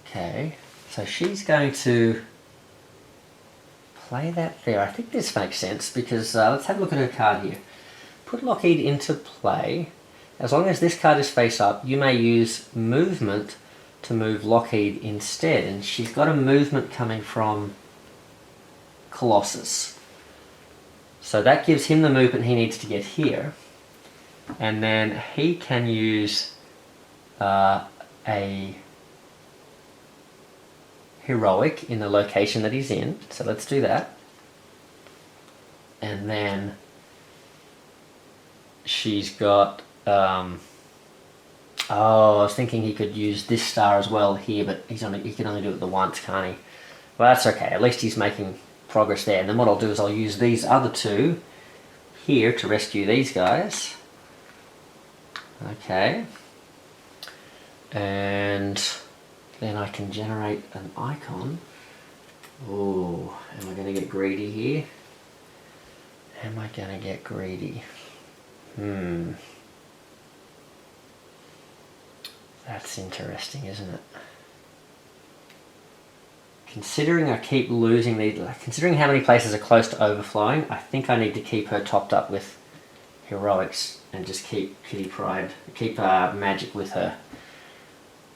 Speaker 1: Okay, so she's going to play that there. I think this makes sense, because let's have a look at her card here. Put Lockheed into play. As long as this card is face up, you may use movement to move Lockheed instead. And she's got a movement coming from Colossus. So that gives him the movement he needs to get here. And then he can use a heroic in the location that he's in. So let's do that. And then she's got oh, I was thinking he could use this star as well here, but he can only do it the once, can't he? Well, that's okay. At least he's making progress there. And then what I'll do is I'll use these other two here to rescue these guys. Okay. And then I can generate an icon. Oh, am I going to get greedy here? Am I going to get greedy? That's interesting, isn't it? Considering I keep losing these, considering how many places are close to overflowing, I think I need to keep her topped up with heroics and just keep Kitty Pryde, keep magic with her.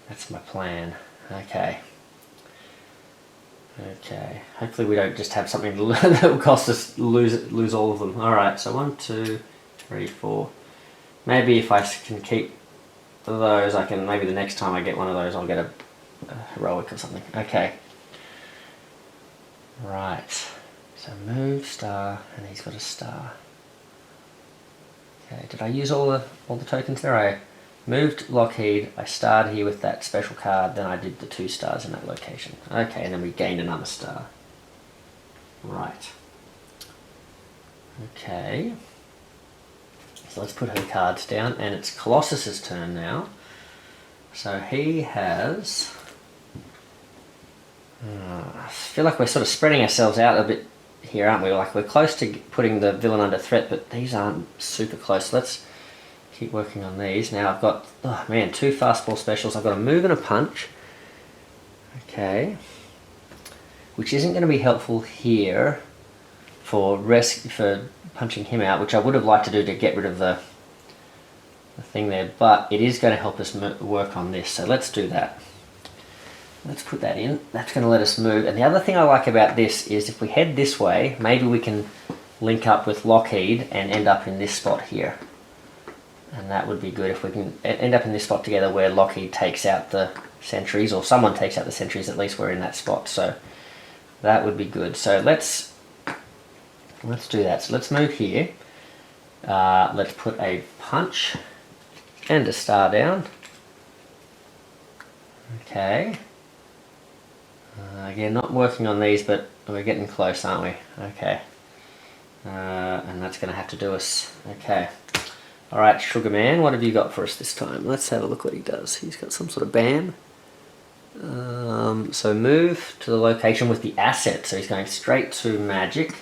Speaker 1: That's my plan. Okay. Okay. Hopefully we don't just have something that will cost us lose all of them. All right. So 1, 2, 3, 4. Maybe if I can keep those, I can. Maybe the next time I get one of those, I'll get a heroic or something. Okay. Right. So move star, and he's got a star. Okay. Did I use all the tokens there? I moved Lockheed. I started here with that special card. Then I did the 2 stars in that location. Okay, and then we gained another star. Right. Okay. So let's put her cards down, and it's Colossus's turn now. So he has. I feel like we're sort of spreading ourselves out a bit here, aren't we? Like we're close to putting the villain under threat, but these aren't super close. Let's keep working on these. Now I've got, oh man, 2 fastball specials. I've got a move and a punch. Okay. Which isn't going to be helpful here for punching him out, which I would have liked to do to get rid of the thing there, but it is going to help us work on this. So let's do that. Let's put that in. That's going to let us move. And the other thing I like about this is if we head this way, maybe we can link up with Lockheed and end up in this spot here. And that would be good if we can end up in this spot together where Lockheed takes out the sentries, or someone takes out the sentries. At least we're in that spot. So that would be good. So let's do that. So let's move here. Let's put a punch and a star down. Okay. Again, not working on these, but we're getting close, aren't we? Okay. And that's going to have to do us. Okay. Alright, Sugar Man, what have you got for us this time? Let's have a look what he does. He's got some sort of BAM. So move to the location with the asset. So he's going straight to magic.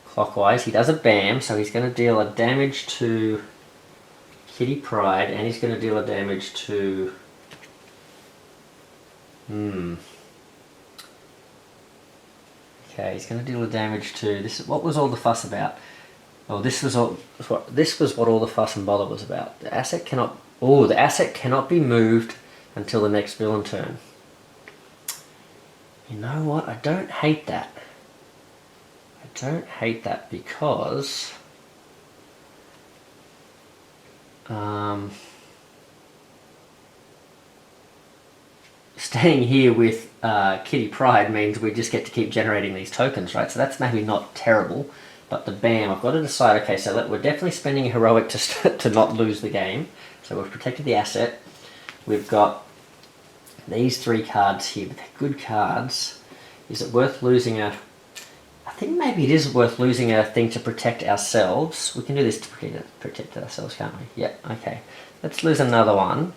Speaker 1: Clockwise. He does a BAM, so he's going to deal a damage to Kitty Pryde, and he's going to deal a damage to... Okay, he's going to deal a damage to this. What was all the fuss about? Oh, this was what all the fuss and bother was about. The asset cannot. Oh, the asset cannot be moved until the next villain turn. You know what? I don't hate that. I don't hate that because staying here with Kitty Pryde means we just get to keep generating these tokens, right? So that's maybe not terrible, but the bam, I've got to decide, okay, so we're definitely spending a heroic to not lose the game. So we've protected the asset. We've got these 3 cards here, but they're good cards. Is it worth losing a... I think maybe it is worth losing a thing to protect ourselves. We can do this to protect ourselves, can't we? Yeah, okay. Let's lose another one.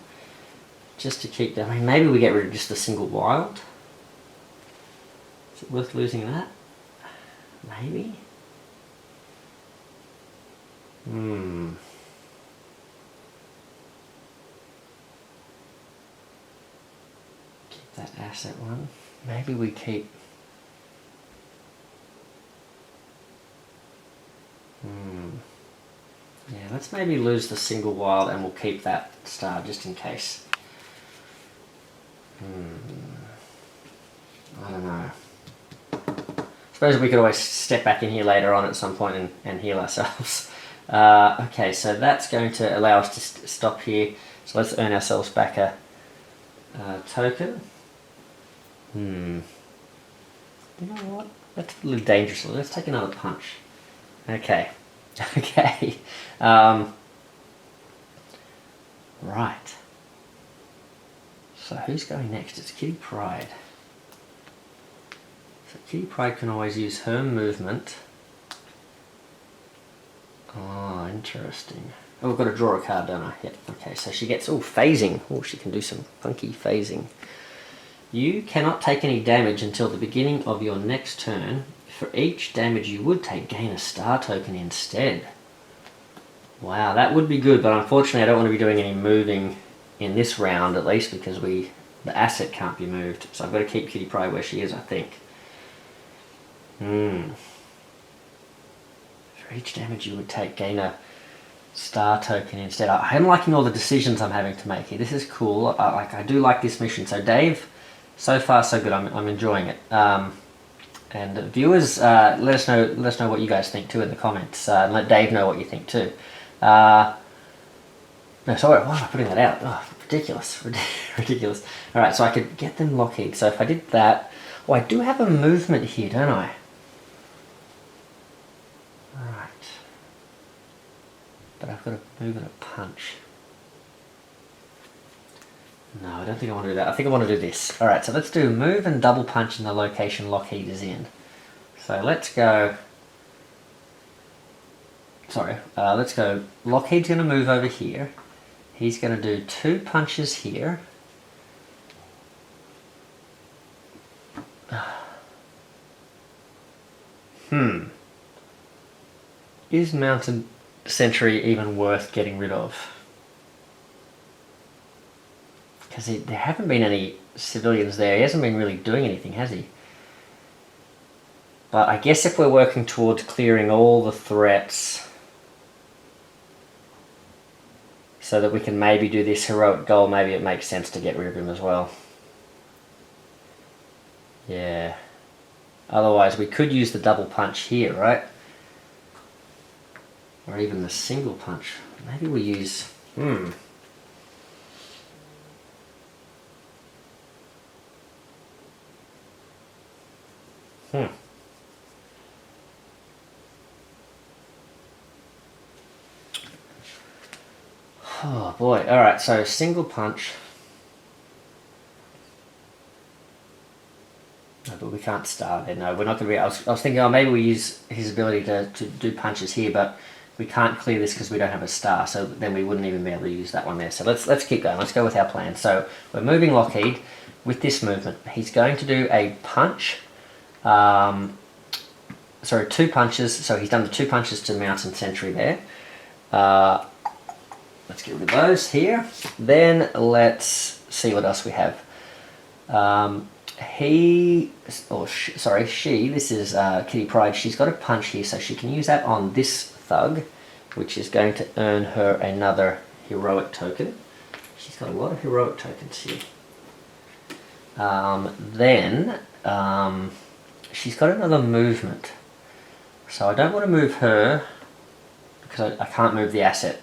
Speaker 1: Just to keep them. I mean, maybe we get rid of just a single wild. Is it worth losing that? Maybe? Keep that asset one. Maybe we keep... Yeah, let's maybe lose the single wild and we'll keep that star just in case. I don't know. I suppose we could always step back in here later on at some point and heal ourselves. Okay, so that's going to allow us to stop here. So let's earn ourselves back a token. You know what? That's a little dangerous. Let's take another punch. Okay. Okay. Right. So who's going next? It's Kitty Pryde. So Kitty Pryde can always use her movement. Oh, interesting. Oh, we've got to draw a card, don't I? Yeah. Okay, so she gets... Oh, phasing. Oh, she can do some funky phasing. You cannot take any damage until the beginning of your next turn. For each damage you would take, gain a star token instead. Wow, that would be good, but unfortunately I don't want to be doing any moving in this round, at least, because the asset can't be moved. So I've got to keep Kitty Pryde where she is, I think. For each damage you would take, gain a star token instead. I'm liking all the decisions I'm having to make here. This is cool. I do like this mission. So Dave, so far so good. I'm enjoying it. And viewers, let us know what you guys think too in the comments. And let Dave know what you think too. No, sorry, why am I putting that out? Oh, ridiculous, ridiculous. All right, so I could get them Lockheed. So if I did that, oh, I do have a movement here, don't I? All right, but I've got to move and a punch. No, I don't think I want to do that. I think I want to do this. All right, so let's do move and double punch in the location Lockheed is in. So let's go... Sorry, let's go. Lockheed's going to move over here. He's going to do 2 punches here. Is Mountain Sentry even worth getting rid of? Because there haven't been any civilians there. He hasn't been really doing anything, has he? But I guess if we're working towards clearing all the threats so that we can maybe do this heroic goal, maybe it makes sense to get rid of him as well. Yeah. Otherwise, we could use the double punch here, right? Or even the single punch. Maybe we use... Oh boy, alright, so single punch. No, but we can't start there. No, we're not going to be... I was thinking, oh, maybe we use his ability to do punches here, but we can't clear this because we don't have a star, so then we wouldn't even be able to use that one there. So let's keep going. Let's go with our plan. So we're moving Lockheed with this movement. He's going to do a punch. Sorry, 2 punches. So he's done the 2 punches to Mountain Sentry there. Let's get rid of those here. Then let's see what else we have. She, this is Kitty Pryde. She's got a punch here, so she can use that on this thug, which is going to earn her another heroic token. She's got a lot of heroic tokens here. Then she's got another movement. So I don't want to move her because I can't move the asset.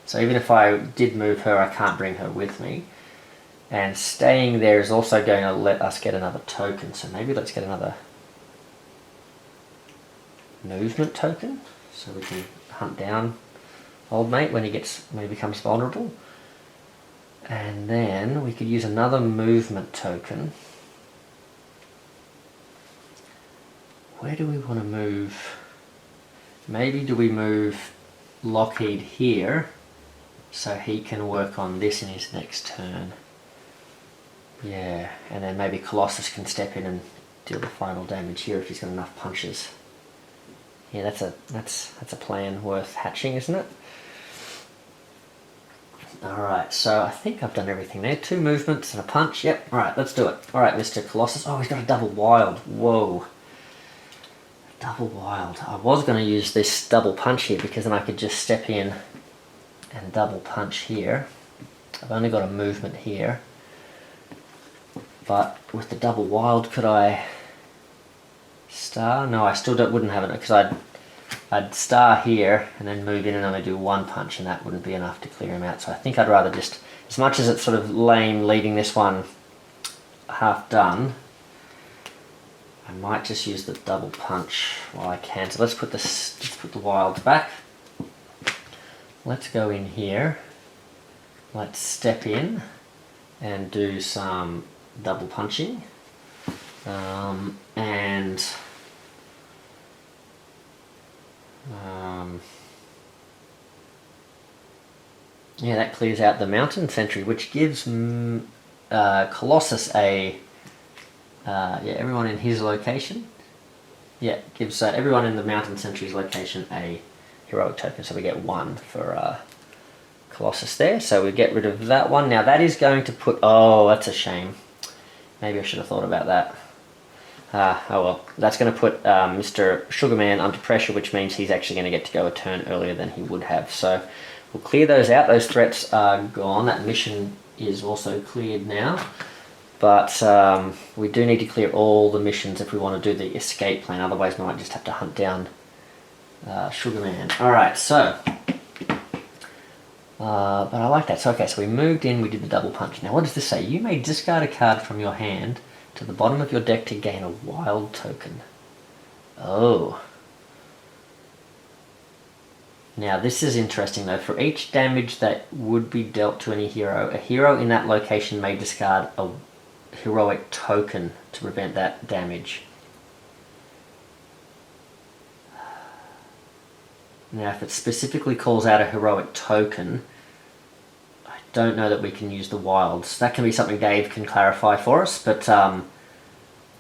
Speaker 1: So even if I did move her, I can't bring her with me. And staying there is also going to let us get another token. So maybe let's get another movement token, so we can hunt down old mate when he becomes vulnerable. And then we could use another movement token. Where do we want to move? Maybe do we move Lockheed here so he can work on this in his next turn? Yeah, and then maybe Colossus can step in and deal the final damage here if he's got enough punches. Yeah, that's a plan worth hatching, isn't it? Alright, so I think I've done everything there. 2 movements and a punch. Yep, alright, let's do it. Alright, Mr. Colossus. Oh, he's got a double wild. Whoa. Double wild. I was going to use this double punch here because then I could just step in and double punch here. I've only got a movement here. But with the double wild, could I star? No, I still wouldn't have it because I'd star here and then move in and only do 1 punch, and that wouldn't be enough to clear him out. So I think I'd rather just, as much as it's sort of lame leaving this one half done, I might just use the double punch while I can. So let's put the wilds back. Let's go in here. Let's step in and do some double punching. Yeah, that clears out the mountain sentry, which gives Colossus a everyone in his location. Yeah, gives everyone in the mountain sentry's location a heroic token, so we get 1 for Colossus there. So we get rid of that one. Now that is going to put, oh, that's a shame. Maybe I should have thought about that. Oh well, that's going to put Mr. Sugarman under pressure, which means he's actually going to get to go a turn earlier than he would have. So we'll clear those out. Those threats are gone. That mission is also cleared now. But we do need to clear all the missions if we want to do the escape plan. Otherwise we might just have to hunt down Sugarman. Alright, so... but I like that. So okay, so we moved in, we did the double punch. Now what does this say? You may discard a card from your hand to the bottom of your deck to gain a wild token. Oh. Now this is interesting though. For each damage that would be dealt to any hero, a hero in that location may discard a heroic token to prevent that damage. Now if it specifically calls out a heroic token, I don't know that we can use the wilds. That can be something Dave can clarify for us, but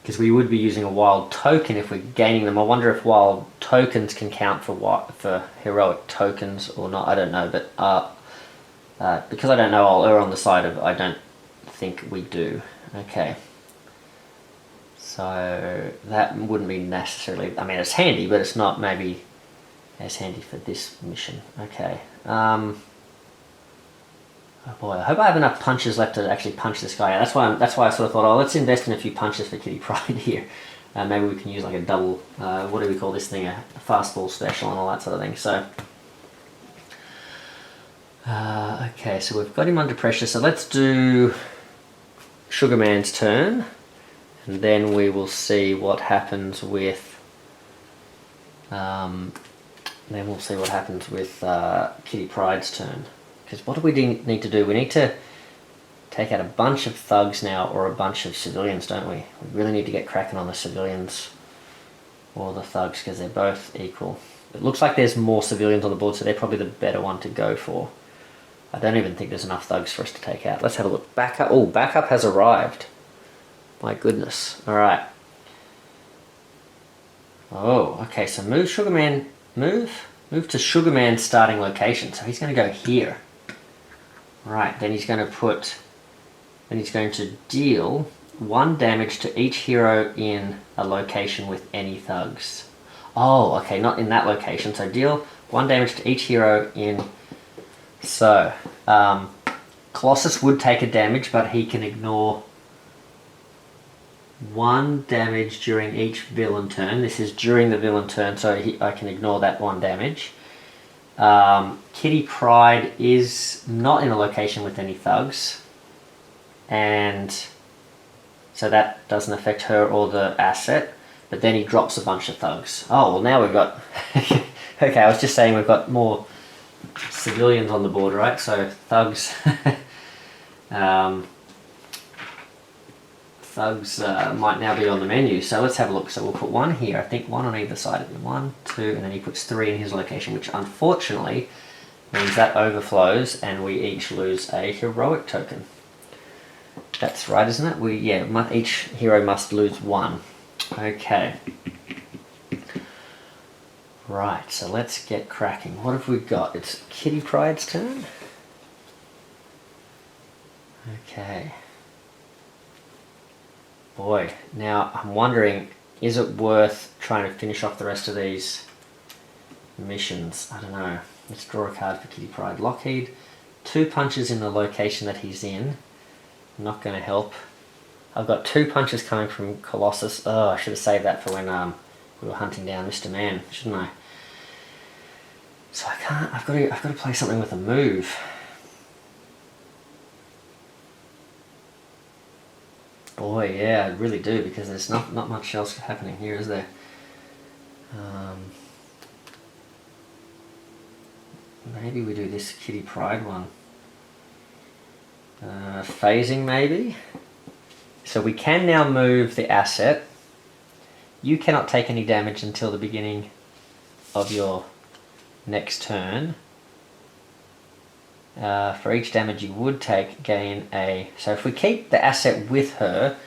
Speaker 1: because we would be using a wild token if we're gaining them. I wonder if wild tokens can count for heroic tokens or not. I don't know, but because I don't know, I'll err on the side of I don't think we do. Okay. So that wouldn't be necessarily, I mean it's handy, but it's not maybe as handy for this mission. Okay. Oh boy, I hope I have enough punches left to actually punch this guy out. That's why I sort of thought, oh, let's invest in a few punches for Kitty Pryde here. Maybe we can use like a double, what do we call this thing, a fastball special and all that sort of thing. So, okay, so we've got him under pressure. So let's do Sugarman's turn, and then we will see what happens with Kitty Pryde's turn. Because what do we need to do? We need to take out a bunch of thugs now, or a bunch of civilians, don't we? We really need to get cracking on the civilians or the thugs, because they're both equal. It looks like there's more civilians on the board, so they're probably the better one to go for. I don't even think there's enough thugs for us to take out. Let's have a look. Backup. Oh, backup has arrived. My goodness. Alright. Oh, okay, so move Sugarman. Move to Sugarman's starting location. So he's going to go here. Right, then he's going to deal 1 damage to each hero in a location with any thugs. Oh, okay, not in that location. So deal 1 damage to each hero in... So, Colossus would take a damage, but he can ignore 1 damage during each villain turn. This is during the villain turn, so I can ignore that 1 damage. Kitty Pryde is not in a location with any thugs. and so that doesn't affect her or the asset, but then he drops a bunch of thugs. Oh, well now we've got... Okay, I was just saying we've got more civilians on the board, right? So thugs... thugs might now be on the menu, so let's have a look. So we'll put one here, I think one on either side of him. 1, 2, and then he puts 3 in his location, which unfortunately means that overflows and we each lose a heroic token. That's right, isn't it? Each hero must lose 1. Okay. Right, so let's get cracking. What have we got? It's Kitty Pryde's turn. Okay. Boy, now I'm wondering, is it worth trying to finish off the rest of these missions? I don't know. Let's draw a card for Kitty Pryde. Lockheed, 2 punches in the location that he's in. Not going to help. I've got 2 punches coming from Colossus. Oh, I should have saved that for when we were hunting down Mr. Man, shouldn't I? So I can't. I've got to play something with a move. Boy, yeah, I really do, because there's not much else happening here, is there? Maybe we do this Kitty Pryde one. Phasing, maybe? So we can now move the asset. You cannot take any damage until the beginning of your next turn. For each damage you would take, gain a... So if we keep the asset with her,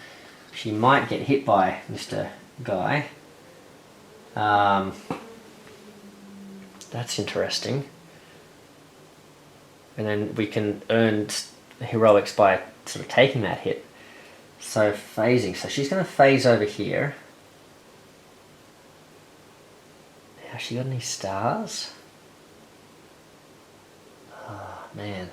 Speaker 1: she might get hit by Mr. Guy. That's interesting. And then we can earn heroics by sort of taking that hit. So phasing. So she's going to phase over here. Has she got any stars? Oh, man.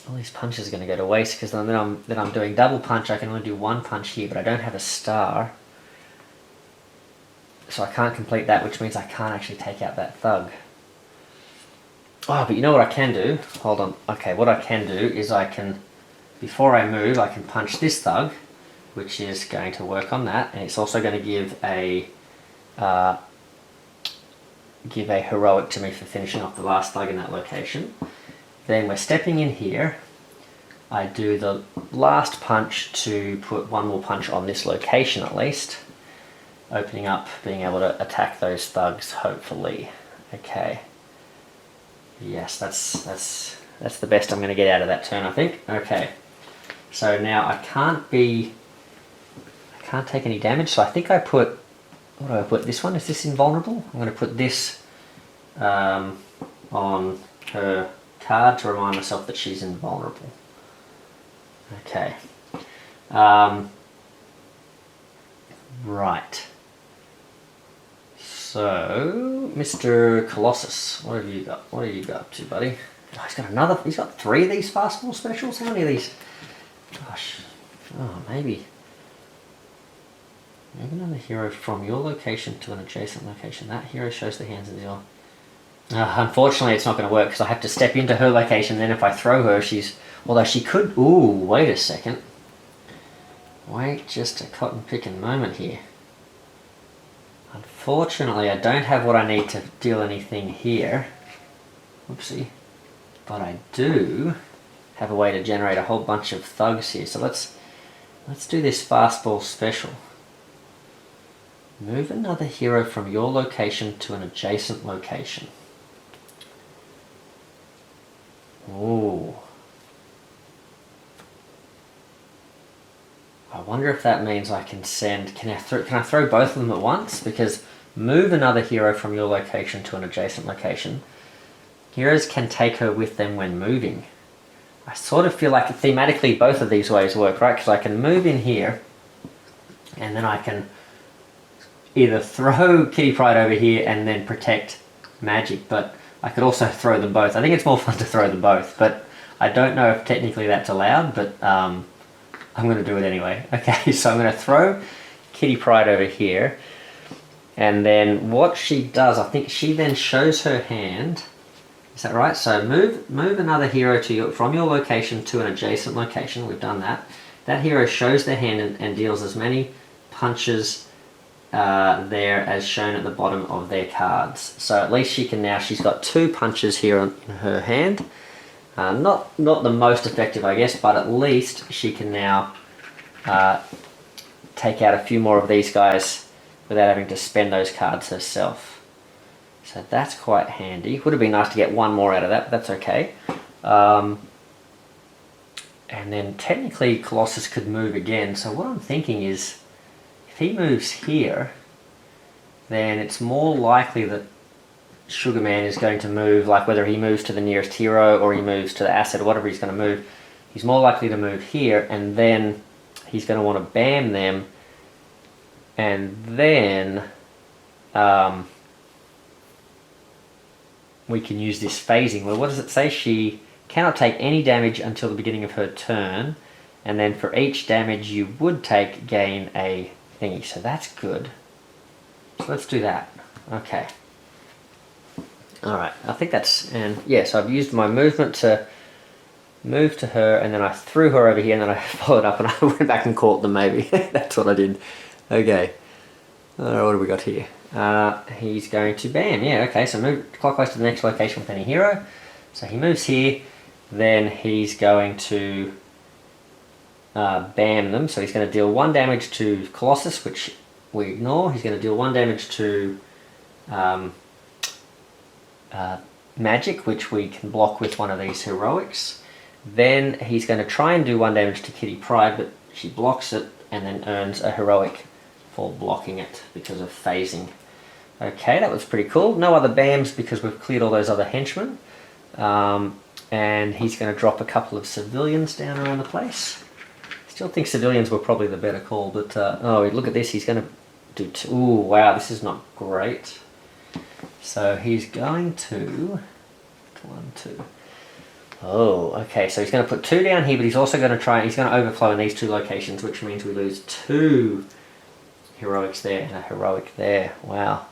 Speaker 1: All these punches are going to go to waste, because then I'm doing double punch. I can only do 1 punch here, but I don't have a star. So I can't complete that, which means I can't actually take out that thug. Oh, but you know what I can do? Hold on. Okay, what I can do is I can, before I move, I can punch this thug, which is going to work on that, and it's also going to give a heroic to me for finishing off the last thug in that location. Then we're stepping in here. I do the last punch to put 1 more punch on this location at least, opening up, being able to attack those thugs, hopefully. Okay. Yes, that's the best I'm going to get out of that turn, I think. Okay. So now I can't take any damage, so I think I put... What do I put? This one? Is this invulnerable? I'm going to put this on her card to remind myself that she's invulnerable. Okay. Right. So, Mr. Colossus, what have you got? What have you got up to, buddy? Oh, he's got 3 of these fastball specials? How many of these? Gosh. Oh, maybe another hero from your location to an adjacent location. That hero shows the hands of the other. Unfortunately, it's not going to work, because I have to step into her location, then if I throw her, she's... Although she could... Ooh, wait a second. Wait just a cotton-picking moment here. Unfortunately, I don't have what I need to deal anything here. Whoopsie. But I do have a way to generate a whole bunch of thugs here. So let's do this fastball special. Move another hero from your location to an adjacent location. Ooh. I wonder if that means I can send... Can I throw both of them at once? Because move another hero from your location to an adjacent location. Heroes can take her with them when moving. I sort of feel like thematically both of these ways work, right? Because I can move in here, and then I can either throw Kitty Pryde over here and then protect Magic, but I could also throw them both. I think it's more fun to throw them both, but I don't know if technically that's allowed, but I'm going to do it anyway. Okay, so I'm going to throw Kitty Pryde over here, and then what she does, I think she then shows her hand. Is that right? So move another hero from your location to an adjacent location. We've done that. That hero shows their hand and deals as many punches there as shown at the bottom of their cards. So at least she can now, she's got 2 punches here in her hand. Not the most effective, I guess, but at least she can now take out a few more of these guys without having to spend those cards herself. So that's quite handy. Would have been nice to get 1 more out of that, but that's okay. And then technically Colossus could move again. So what I'm thinking is, if he moves here, then it's more likely that Sugar Man is going to move, like whether he moves to the nearest hero or he moves to the asset or whatever he's going to move, he's more likely to move here, and then he's going to want to bam them, and then we can use this phasing. Well, what does it say? She cannot take any damage until the beginning of her turn, and then for each damage you would take, gain a thingy. So that's good. So let's do that. Okay. Alright, I think that's, and yes, I've used my movement to move to her, and then I threw her over here, and then I followed up and I went back and caught them maybe. That's what I did. Okay. Alright, what have we got here? He's going to bam, yeah, okay, so move clockwise to the next location with any hero. So he moves here, then he's going to bam them, so he's going to deal 1 damage to Colossus, which we ignore. He's going to deal 1 damage to Magic, which we can block with one of these heroics. Then he's going to try and do 1 damage to Kitty Pryde, but she blocks it and then earns a heroic for blocking it because of phasing. Okay, that was pretty cool. No other bams because we've cleared all those other henchmen. And he's going to drop a couple of civilians down around the place. Still think civilians were probably the better call, but oh, look at this. He's going to do ooh, wow, this is not great. So he's going to 1, 2. Oh, okay. So he's going to put 2 down here, but he's also going to try. He's going to overflow in these 2 locations, which means we lose 2 heroics there and a heroic there. Wow.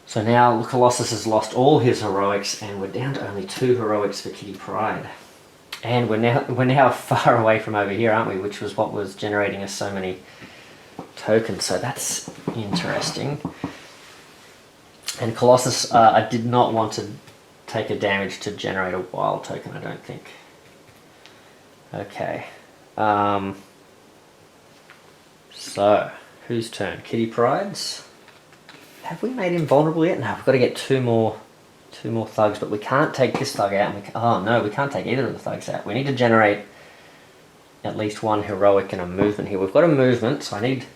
Speaker 1: So now Colossus has lost all his heroics, and we're down to only 2 heroics for Kitty Pryde. And we're now far away from over here, aren't we? Which was what was generating us so many tokens. So that's interesting. And Colossus, I did not want to take a damage to generate a wild token, I don't think. Okay. So, whose turn? Kitty Pryde's? Have we made him vulnerable yet? No, we've got to get 2 more thugs, but we can't take this thug out. Oh no, we can't take either of the thugs out. We need to generate at least 1 heroic and a movement here. We've got a movement, so I need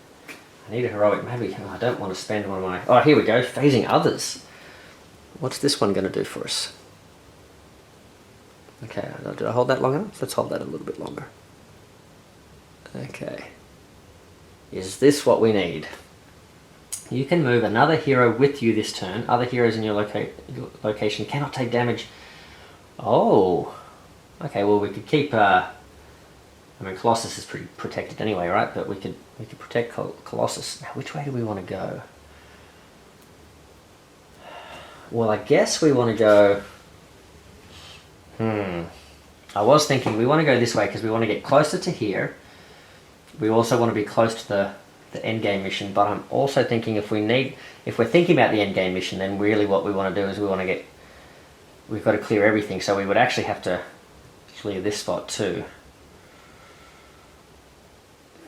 Speaker 1: a heroic. Maybe I don't want to spend one of my. Oh, here we go. Phasing others. What's this one going to do for us? Okay, did I hold that long enough? Let's hold that a little bit longer. Okay. Is this what we need? You can move another hero with you this turn. Other heroes in your location cannot take damage. Oh. Okay, well we could keep... I mean, Colossus is pretty protected anyway, right? But we could protect Colossus. Now, which way do we want to go? Well, I guess we want to go... I was thinking we want to go this way because we want to get closer to here. We also want to be close to the end game mission, but I'm also thinking if we're thinking about the end game mission, then really what we want to do is we've got to clear everything, so we would actually have to clear this spot too.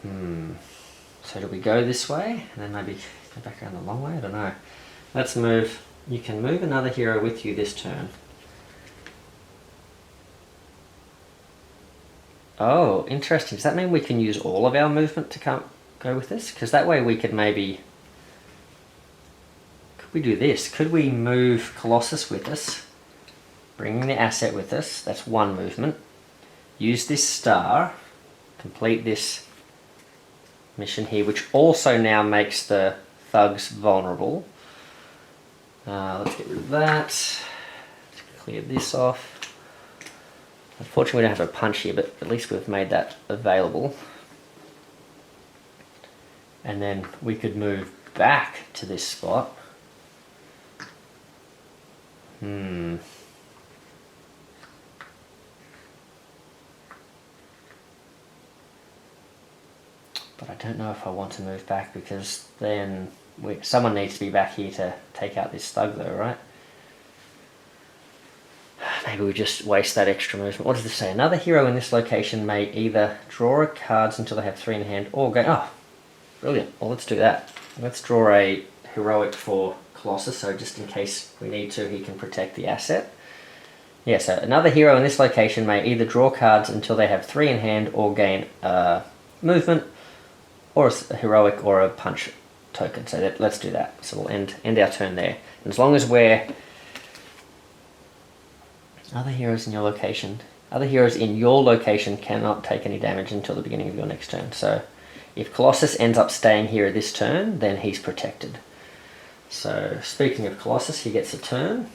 Speaker 1: So do we go this way and then maybe go back around the long way? I don't know. Let's move. You can move another hero with you this turn. Oh, interesting. Does that mean we can use all of our movement to go with this? Because that way we could maybe... Could we do this? Could we move Colossus with us? Bring the asset with us. That's 1 movement. Use this star. Complete this mission here, which also now makes the thugs vulnerable. Let's get rid of that. Let's clear this off. Unfortunately, we don't have a punch here, but at least we've made that available. And then we could move back to this spot. But I don't know if I want to move back, because then someone needs to be back here to take out this thug though, right? Maybe we just waste that extra movement. What does this say? Another hero in this location may either draw cards until they have 3 in hand or go... Oh, brilliant. Well, let's do that. Let's draw a heroic for Colossus, so just in case we need to, he can protect the asset. Yeah, so another hero in this location may either draw cards until they have 3 in hand or gain movement, or a heroic or a punch token. So let's do that. So we'll end our turn there. And as long as we're... Other heroes in your location. Other heroes in your location cannot take any damage until the beginning of your next turn. So if Colossus ends up staying here this turn, then he's protected. So speaking of Colossus, he gets a turn.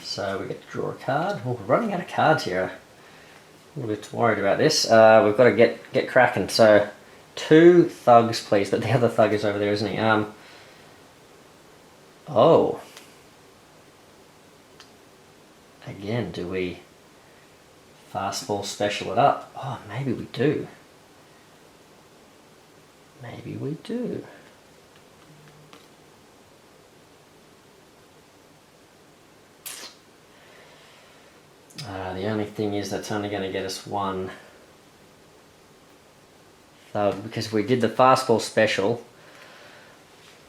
Speaker 1: So we get to draw a card. Oh, we're running out of cards here. A little bit worried about this. We've got to get cracking. So 2 thugs, please. But the other thug is over there, isn't he? Oh. Again, do we fastball special it up? Oh, maybe we do. Maybe we do. The only thing is that's only going to get us 1 thug, because we did the fastball special.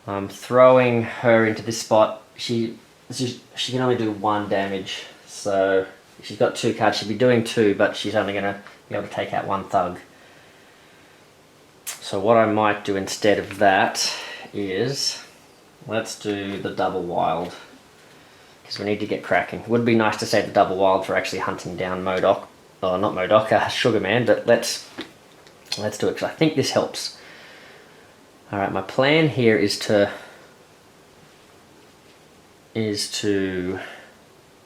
Speaker 1: I'm throwing her into this spot. She can only do 1 damage. So if she's got 2 cards, she'd be doing 2, but she's only going to be able to take out 1 thug. So what I might do instead of that is, let's do the double wild, because we need to get cracking. It would be nice to save the double wild for actually hunting down MODOK, or not MODOK, Sugar Man, but let's do it, because I think this helps. Alright, my plan here is to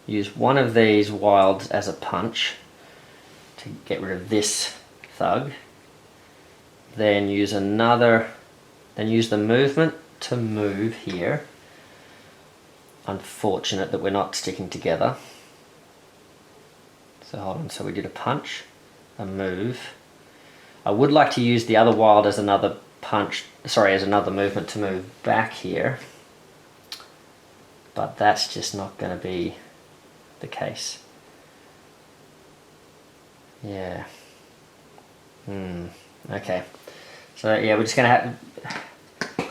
Speaker 1: use one of these wilds as a punch to get rid of this thug. Then use the movement to move here. Unfortunate that we're not sticking together. So hold on, so we did a punch, a move. I would like to use the other wild as another punch, sorry, as another movement to move back here. But that's just not going to be the case. Yeah. Okay. So yeah, we're just going to have...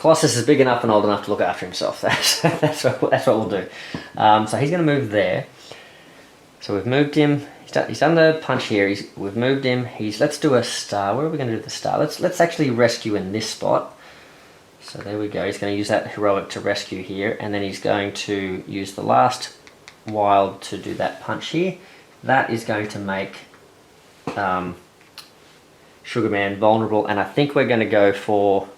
Speaker 1: Colossus is big enough and old enough to look after himself. That's what we'll do. So he's going to move there. So we've moved him. He's done the punch here. We've moved him. Let's do a star. Where are we going to do the star? Let's actually rescue in this spot. So there we go. He's going to use that heroic to rescue here, and then he's going to use the last wild to do that punch here. That is going to make Sugar Man vulnerable, and I think we're going to go for...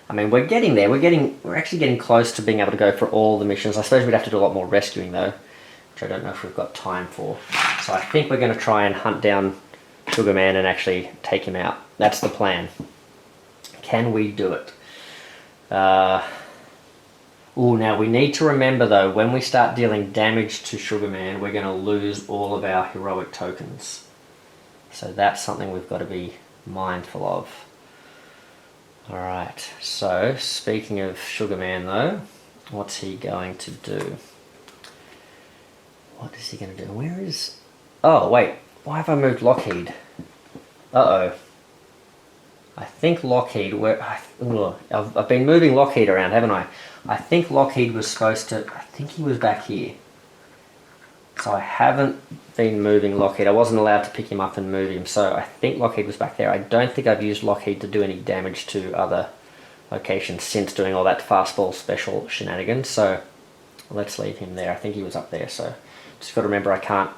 Speaker 1: I mean, we're getting there. We're actually getting close to being able to go for all the missions. I suppose we'd have to do a lot more rescuing though, which I don't know if we've got time for. So I think we're going to try and hunt down Sugar Man and actually take him out. That's the plan. Can we do it? Now we need to remember though, when we start dealing damage to Sugar Man, we're going to lose all of our heroic tokens. So that's something we've got to be mindful of. Alright, so speaking of Sugar Man though, what's he going to do? What is he going to do? Where is... Oh wait, why have I moved Lockheed? Uh-oh. I think Lockheed... I've been moving Lockheed around, haven't I? I think Lockheed was supposed to... I think he was back here. So I haven't been moving Lockheed. I wasn't allowed to pick him up and move him, so I think Lockheed was back there. I don't think I've used Lockheed to do any damage to other locations since doing all that fastball special shenanigans, so let's leave him there. I think he was up there, so just got to remember I can't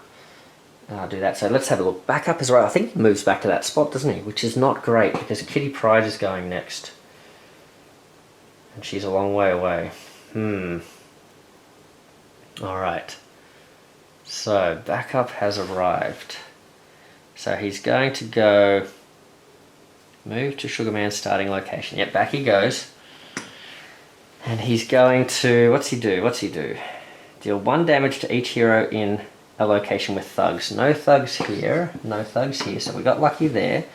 Speaker 1: do that. So let's have a look. Back up is right. I think he moves back to that spot, doesn't he? Which is not great because Kitty Pryde is going next. And she's a long way away. Alright. So, backup has arrived. So he's going to go... Move to Sugar Man's starting location. Yep, back he goes. And he's going to, what's he do? Deal 1 damage to each hero in a location with thugs. No thugs here, so we got lucky there.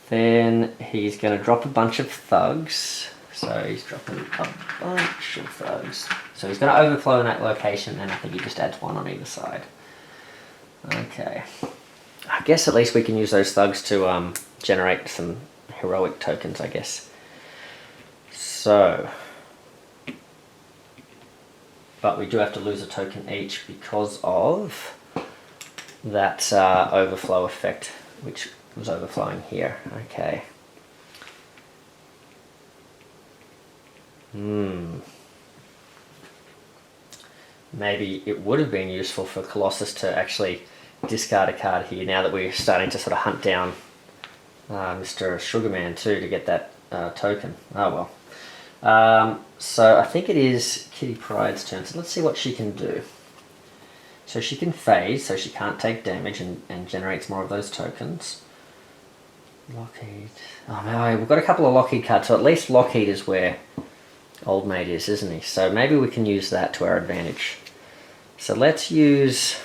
Speaker 1: Then he's going to drop a bunch of thugs. So he's dropping a bunch of thugs. So he's going to overflow in that location, and I think he just adds 1 on either side. Okay. I guess at least we can use those thugs to generate some heroic tokens, I guess. So, but we do have to lose a token each because of that overflow effect, which was overflowing here. Okay. Maybe it would have been useful for Colossus to actually discard a card here now that we're starting to sort of hunt down Mr. Sugarman too to get that token. Oh well. So I think it is Kitty Pryde's turn, so let's see what she can do. So she can phase, so she can't take damage and generates more of those tokens. Lockheed. Oh no, we've got a couple of Lockheed cards, so at least Lockheed is where Old Mate is, isn't he? So maybe we can use that to our advantage. So let's use...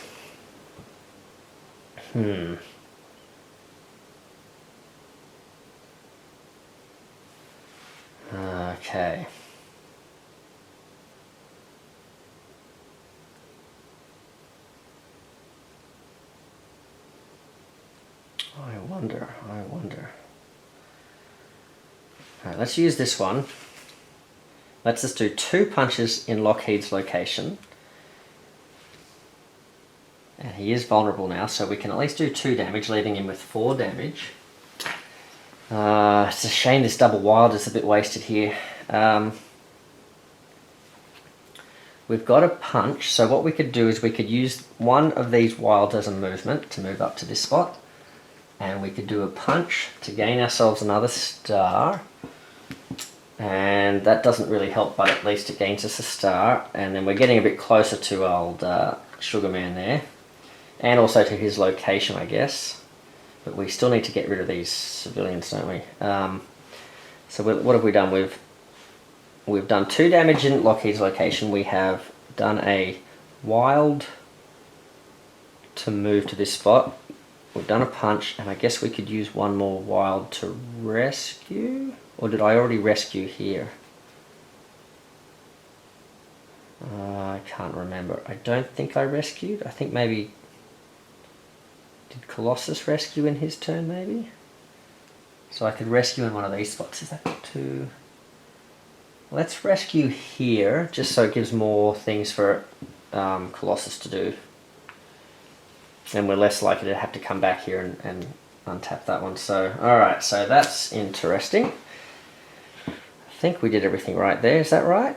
Speaker 1: Okay. I wonder. Alright, let's use this one. Let's just do 2 punches in Lockheed's location. And he is vulnerable now, so we can at least do 2 damage, leaving him with 4 damage. It's a shame this double wild is a bit wasted here. We've got a punch, so what we could do is we could use one of these wilds as a movement to move up to this spot. And we could do a punch to gain ourselves another star. And that doesn't really help, but at least it gains us a star. And then we're getting a bit closer to old Sugarman there. And also to his location, I guess. But we still need to get rid of these civilians, don't we? So what have we done? We've done 2 damage in Lockheed's location. We have done a wild to move to this spot. We've done a punch, and I guess we could use 1 more wild to rescue? Or did I already rescue here? I can't remember. I don't think I rescued. I think maybe... Did Colossus rescue in his turn, maybe? So I could rescue in one of these spots. Is that 2? Let's rescue here, just so it gives more things for Colossus to do. And we're less likely to have to come back here and untap that one. So, alright, so that's interesting. I think we did everything right there, is that right?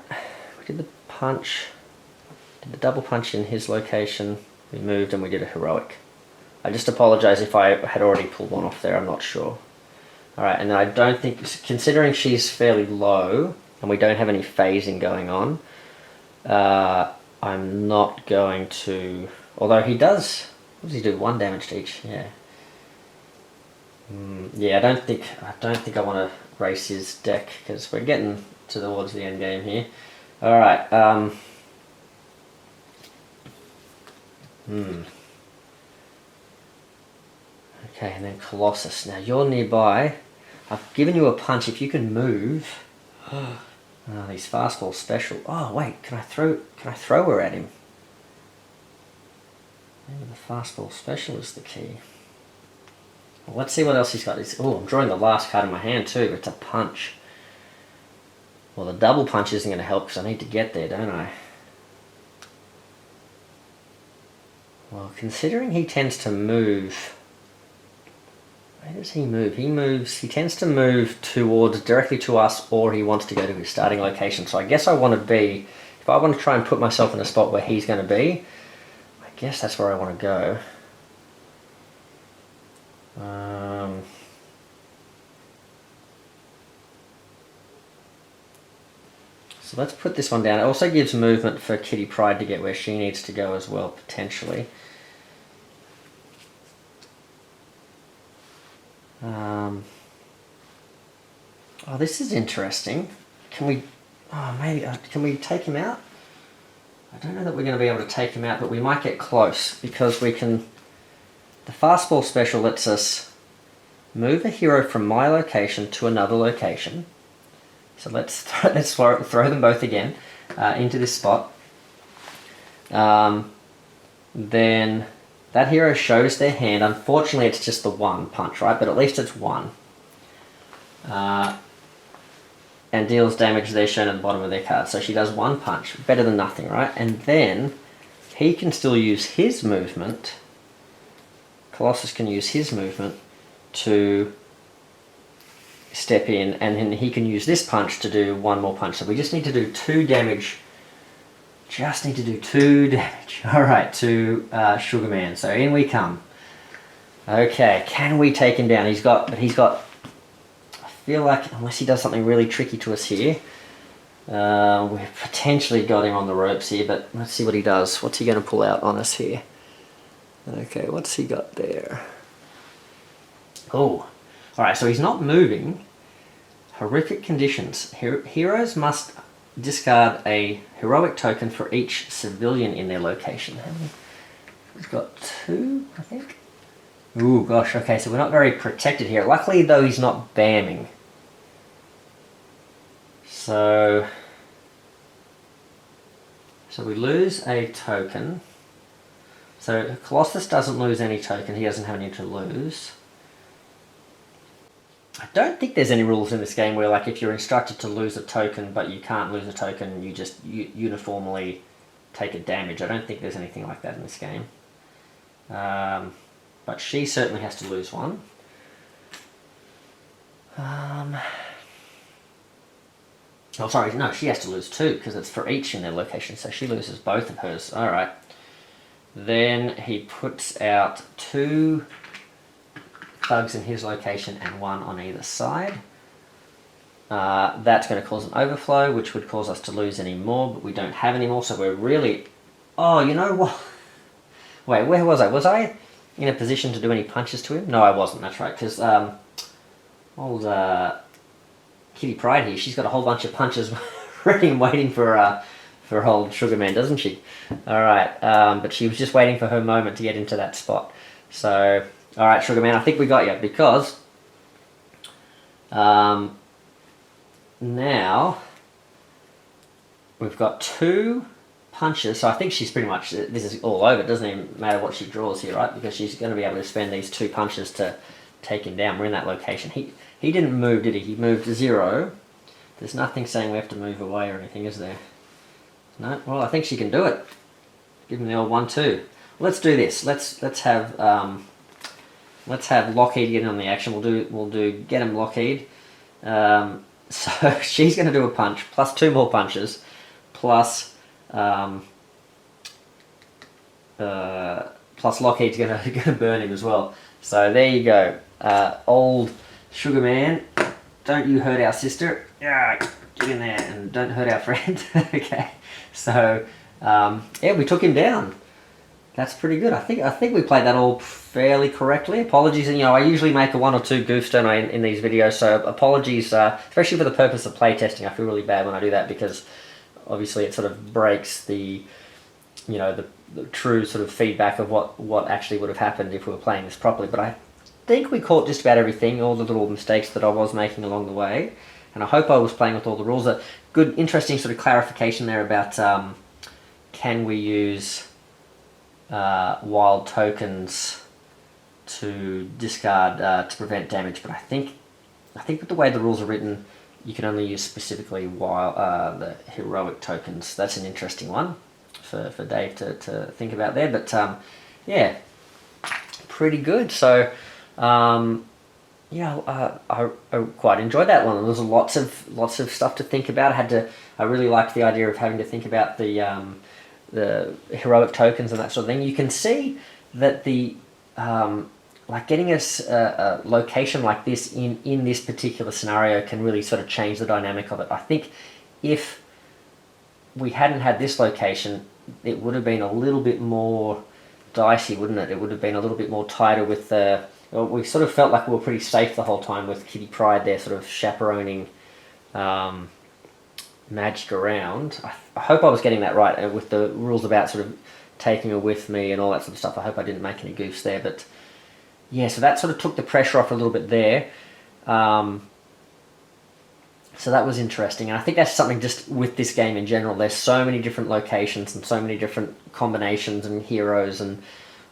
Speaker 1: We did the punch, did the double punch in his location, we moved and we did a heroic. I just apologise if I had already pulled one off there, I'm not sure. Alright, and then I don't think, considering she's fairly low, and we don't have any phasing going on, I'm not going to, although he does, what does he do, 1 damage to each, yeah. Yeah, I don't think I want to race his deck, because we're getting towards the end game here. Alright, Okay, and then Colossus. Now you're nearby. I've given you a punch. If you can move. Oh, these fastball special. Oh wait, can I throw her at him? Maybe the fastball special is the key. Well, let's see what else he's got. Oh, I'm drawing the last card in my hand too. It's a punch. Well, the double punch isn't going to help because I need to get there, don't I? Well, considering he tends to move... Where does he move? He tends to move directly to us, or he wants to go to his starting location. So I guess I want to be, if I want to try and put myself in a spot where he's going to be, I guess that's where I want to go. So let's put this one down. It also gives movement for Kitty Pryde to get where she needs to go as well, potentially. Oh, this is interesting. Can we... Oh, maybe... can we take him out? I don't know that we're going to be able to take him out, but we might get close, because we can... The fastball special lets us move a hero from my location to another location. So let's throw them both again into this spot. Then that hero shows their hand. Unfortunately, it's just the one punch, right? But at least it's one. And deals damage there shown at the bottom of their card. So she does one punch. Better than nothing, right? And then he can still use his movement. Colossus can use his movement to step in, and then he can use this punch to do one more punch. So we just need to do 2 damage. Just need to do 2 damage. Alright, to Sugar Man. So in we come. Okay, can we take him down? He's got... I feel like, unless he does something really tricky to us here, we've potentially got him on the ropes here, but let's see what he does. What's he going to pull out on us here? Okay, what's he got there? Oh, alright, so he's not moving. Horrific conditions. Heroes must discard a heroic token for each civilian in their location. How many? We've got 2, I think. Ooh, gosh, okay, so we're not very protected here. Luckily, though, he's not bamming. So we lose a token. So Colossus doesn't lose any token. He doesn't have any to lose. I don't think there's any rules in this game where, like, if you're instructed to lose a token but you can't lose a token, you just uniformly take a damage. I don't think there's anything like that in this game. But she certainly has to lose one. Oh, sorry, no, she has to lose 2 because it's for each in their location, so she loses both of hers. Alright. Then he puts out 2 thugs in his location and 1 on either side. That's going to cause an overflow, which would cause us to lose any more, but we don't have any more, so we're really... Oh, you know what? Wait, where was I? Was I in a position to do any punches to him? No, I wasn't, that's right, because old Kitty Pryde here, she's got a whole bunch of punches ready and waiting for old Sugar Man, doesn't she? Alright, but she was just waiting for her moment to get into that spot. So, alright, Sugar Man, I think we got you, because now we've got 2 punches, so I think she's pretty much, this is all over. It doesn't even matter what she draws here, right? Because she's going to be able to spend these 2 punches to take him down. We're in that location. He didn't move, did he? He moved 0. There's nothing saying we have to move away or anything, is there? No? Well, I think she can do it. Give him the old 1-2. Let's do this. Let's have Lockheed get in on the action. We'll do get him Lockheed. So she's going to do a punch plus 2 more punches plus Lockheed's going to burn him as well. So there you go. Old Sugar Man, don't you hurt our sister. Yeah, get in there and don't hurt our friend. Okay. So yeah, we took him down. That's pretty good. I think we played that all fairly correctly. Apologies, and I usually make a 1 or 2 goofs, don't I, in these videos. So apologies, especially for the purpose of playtesting. I feel really bad when I do that because obviously it sort of breaks the the true sort of feedback of what actually would have happened if we were playing this properly. But I think we caught just about everything, all the little mistakes that I was making along the way, and I hope I was playing with all the rules. A good, interesting sort of clarification there about can we use wild tokens to discard to prevent damage, but I think with the way the rules are written, you can only use specifically the heroic tokens. That's an interesting one for Dave to think about there, but yeah, pretty good. So yeah, I quite enjoyed that one. There was lots of stuff to think about. I really liked the idea of having to think about the heroic tokens and that sort of thing. You can see that the like getting a location like this in this particular scenario can really sort of change the dynamic of it. I think if we hadn't had this location, it would have been a little bit more dicey, wouldn't it? It would have been a little bit more tighter with the... We sort of felt like we were pretty safe the whole time with Kitty Pryde there sort of chaperoning magic around. I hope I was getting that right with the rules about sort of taking her with me and all that sort of stuff. I hope I didn't make any goofs there, but yeah, so that sort of took the pressure off a little bit there. So that was interesting, and I think that's something just with this game in general. There's so many different locations and so many different combinations and heroes and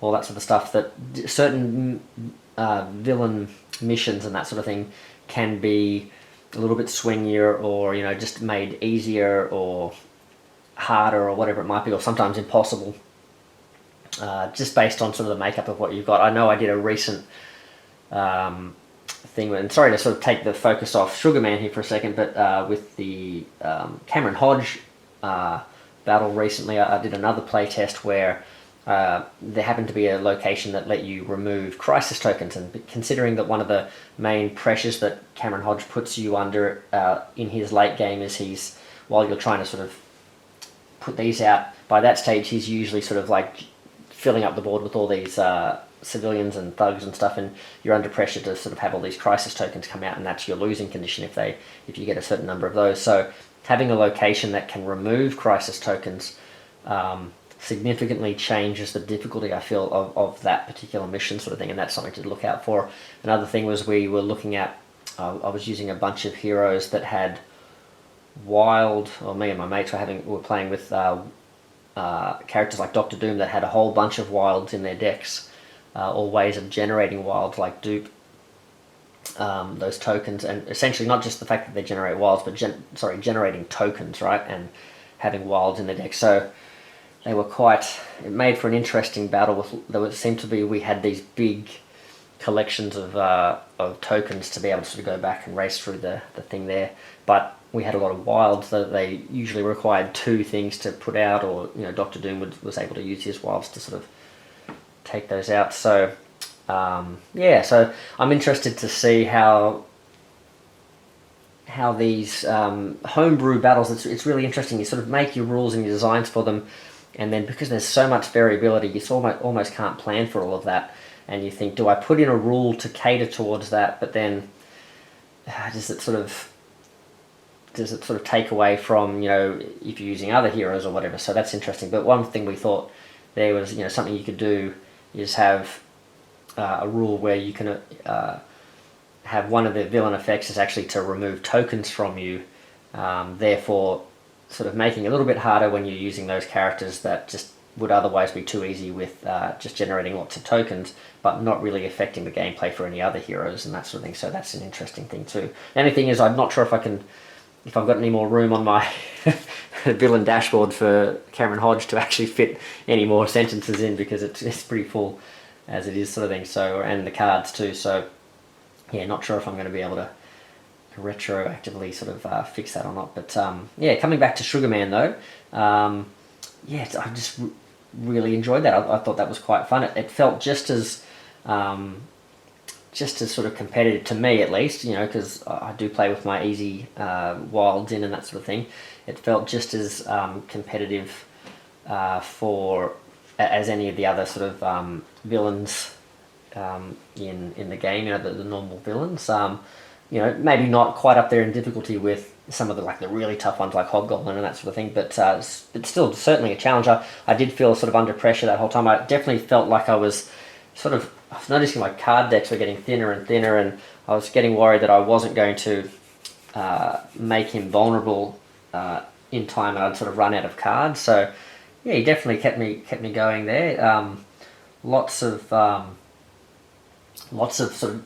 Speaker 1: all that sort of stuff that certain villain missions and that sort of thing can be a little bit swingier, or just made easier or harder or whatever it might be, or sometimes impossible, just based on sort of the makeup of what you've got. I know I did a recent thing, and sorry to sort of take the focus off Sugar Man here for a second, but with the Cameron Hodge battle recently, I did another playtest where there happened to be a location that let you remove crisis tokens, and considering that one of the main pressures that Cameron Hodge puts you under in his late game is while you're trying to sort of put these out, by that stage he's usually sort of like filling up the board with all these civilians and thugs and stuff, and you're under pressure to sort of have all these crisis tokens come out, and that's your losing condition if you get a certain number of those. So having a location that can remove crisis tokens significantly changes the difficulty, I feel, of that particular mission sort of thing, and that's something to look out for. Another thing was we were looking at, I was using a bunch of heroes that had wild, or me and my mates were playing with characters like Doctor Doom that had a whole bunch of wilds in their decks, or ways of generating wilds like dupe those tokens, and essentially not just the fact that they generate wilds, but generating tokens, right, and having wilds in the deck. So they were it made for an interesting battle. We had these big collections of tokens to be able to sort of go back and race through the thing there, but we had a lot of wilds that they usually required 2 things to put out, or Doctor Doom was able to use his wilds to sort of take those out. So so I'm interested to see how these homebrew battles, it's really interesting. You sort of make your rules and your designs for them, and then because there's so much variability, you almost can't plan for all of that, and you think, do I put in a rule to cater towards that, but then does it sort of take away from, if you're using other heroes or whatever. So that's interesting. But one thing we thought there was, something you could do is have a rule where you can have one of the villain effects is actually to remove tokens from you, therefore sort of making it a little bit harder when you're using those characters that just would otherwise be too easy with just generating lots of tokens, but not really affecting the gameplay for any other heroes and that sort of thing. So that's an interesting thing too. The only thing is, I'm not sure if I've got any more room on my villain dashboard for Cameron Hodge to actually fit any more sentences in, because it's pretty full as it is, sort of thing. So, and the cards too. So yeah, not sure if I'm going to be able to retroactively sort of fix that or not. But yeah, coming back to Sugar Man though, yeah, I just really enjoyed that. I thought that was quite fun. It felt just as sort of competitive to me, at least, because I do play with my easy wilds in and that sort of thing. It felt just as competitive as any of the other sort of villains in the game. The normal villains. Maybe not quite up there in difficulty with some of the really tough ones like Hobgoblin and that sort of thing, but it's still certainly a challenge. I did feel sort of under pressure that whole time. I definitely felt like I was noticing my card decks were getting thinner and thinner, and I was getting worried that I wasn't going to make him vulnerable in time, and I'd sort of run out of cards. So yeah, he definitely kept me going there. Lots of sort of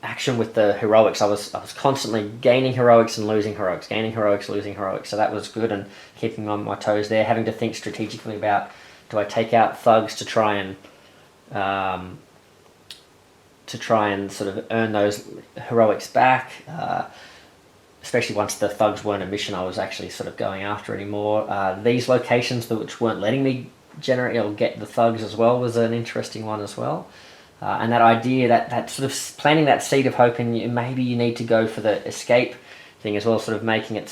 Speaker 1: action with the heroics. I was constantly gaining heroics and losing heroics, gaining heroics, losing heroics. So that was good, and keeping me on my toes there. Having to think strategically about, do I take out thugs to try and sort of earn those heroics back, especially once the thugs weren't a mission I was actually sort of going after anymore. These locations which weren't letting me generate or get the thugs as well was an interesting one as well. And that idea, that sort of planting that seed of hope in you, maybe you need to go for the escape thing as well, sort of making you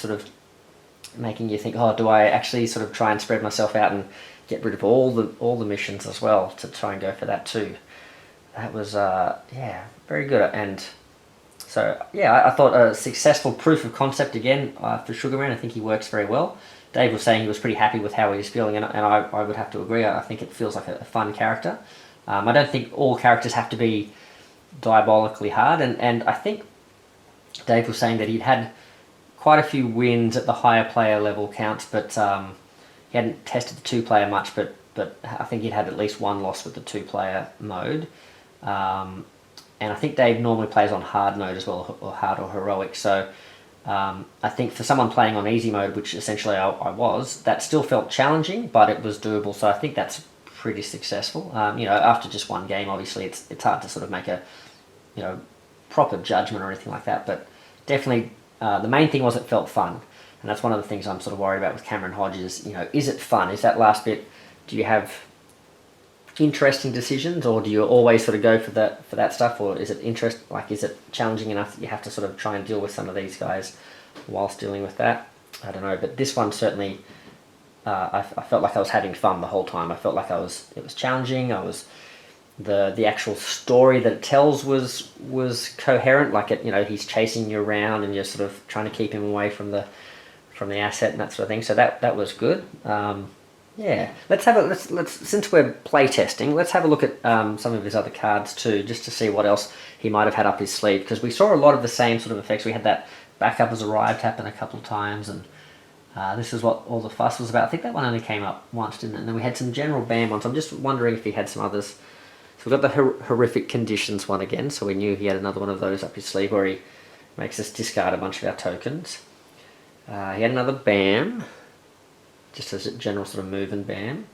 Speaker 1: think, oh, do I actually sort of try and spread myself out and get rid of all the missions as well, to try and go for that too. That was yeah, very good. And So yeah, I thought a successful proof of concept again for Sugar Man. I think he works very well. Dave was saying he was pretty happy with how he was feeling, and I would have to agree. I think it feels like a fun character. I don't think all characters have to be diabolically hard, and I think Dave was saying that he'd had quite a few wins at the higher player level counts, but he hadn't tested the 2-player much, but I think he'd had at least one loss with the 2-player mode. And I think Dave normally plays on hard mode as well, or hard or heroic, so I think for someone playing on easy mode, which essentially I was, that still felt challenging, but it was doable, so I think that's pretty successful. After just one game, obviously it's hard to sort of make a proper judgment or anything like that, but definitely the main thing was it felt fun, and that's one of the things I'm sort of worried about with Cameron Hodges. Is it fun? Is that last bit, do you have interesting decisions, or do you always sort of go for that stuff, or is it is it challenging enough that you have to sort of try and deal with some of these guys whilst dealing with that? I don't know, but this one certainly I felt like I was having fun the whole time. I felt like it was challenging. The actual story that it tells was coherent, like he's chasing you around and you're sort of trying to keep him away from the asset and that sort of thing, so that was good. Yeah, let's since we're playtesting, let's have a look at some of his other cards too, just to see what else he might have had up his sleeve, because we saw a lot of the same sort of effects. We had that backup has arrived happen a couple of times, and this is what all the fuss was about. I think that one only came up once, didn't it? And then we had some general ban ones. I'm just wondering if he had some others. So we've got the horrific conditions one again, so we knew he had another one of those up his sleeve where he makes us discard a bunch of our tokens. He had another BAM, just as a general sort of move and BAM.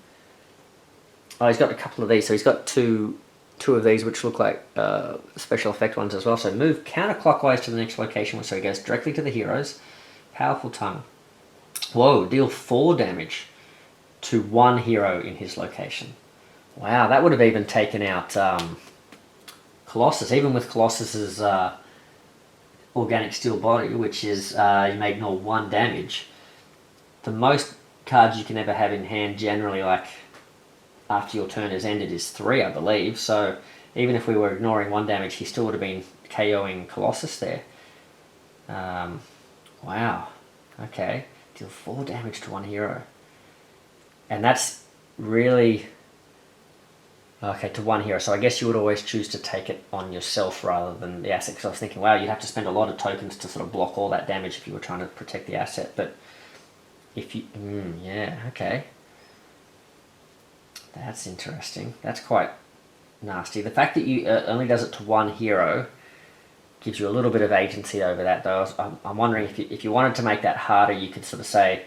Speaker 1: Oh, he's got a couple of these, so he's got two of these which look like special effect ones as well. So move counterclockwise to the next location, so he goes directly to the heroes. Powerful Tongue. Whoa, deal 4 damage to one hero in his location. Wow, that would have even taken out Colossus, even with Colossus's organic steel body, which is you may ignore 1 damage. The most cards you can ever have in hand generally, like after your turn has ended, is 3, I believe. So even if we were ignoring 1 damage, he still would have been KOing Colossus there. Wow. Okay. Deal 4 damage to one hero. And that's really... Okay, to one hero. So I guess you would always choose to take it on yourself rather than the asset, because I was thinking, wow, you'd have to spend a lot of tokens to sort of block all that damage if you were trying to protect the asset. But if you... yeah, okay. That's interesting. That's quite nasty. The fact that you only does it to one hero gives you a little bit of agency over that, though. I'm wondering if you wanted to make that harder, you could sort of say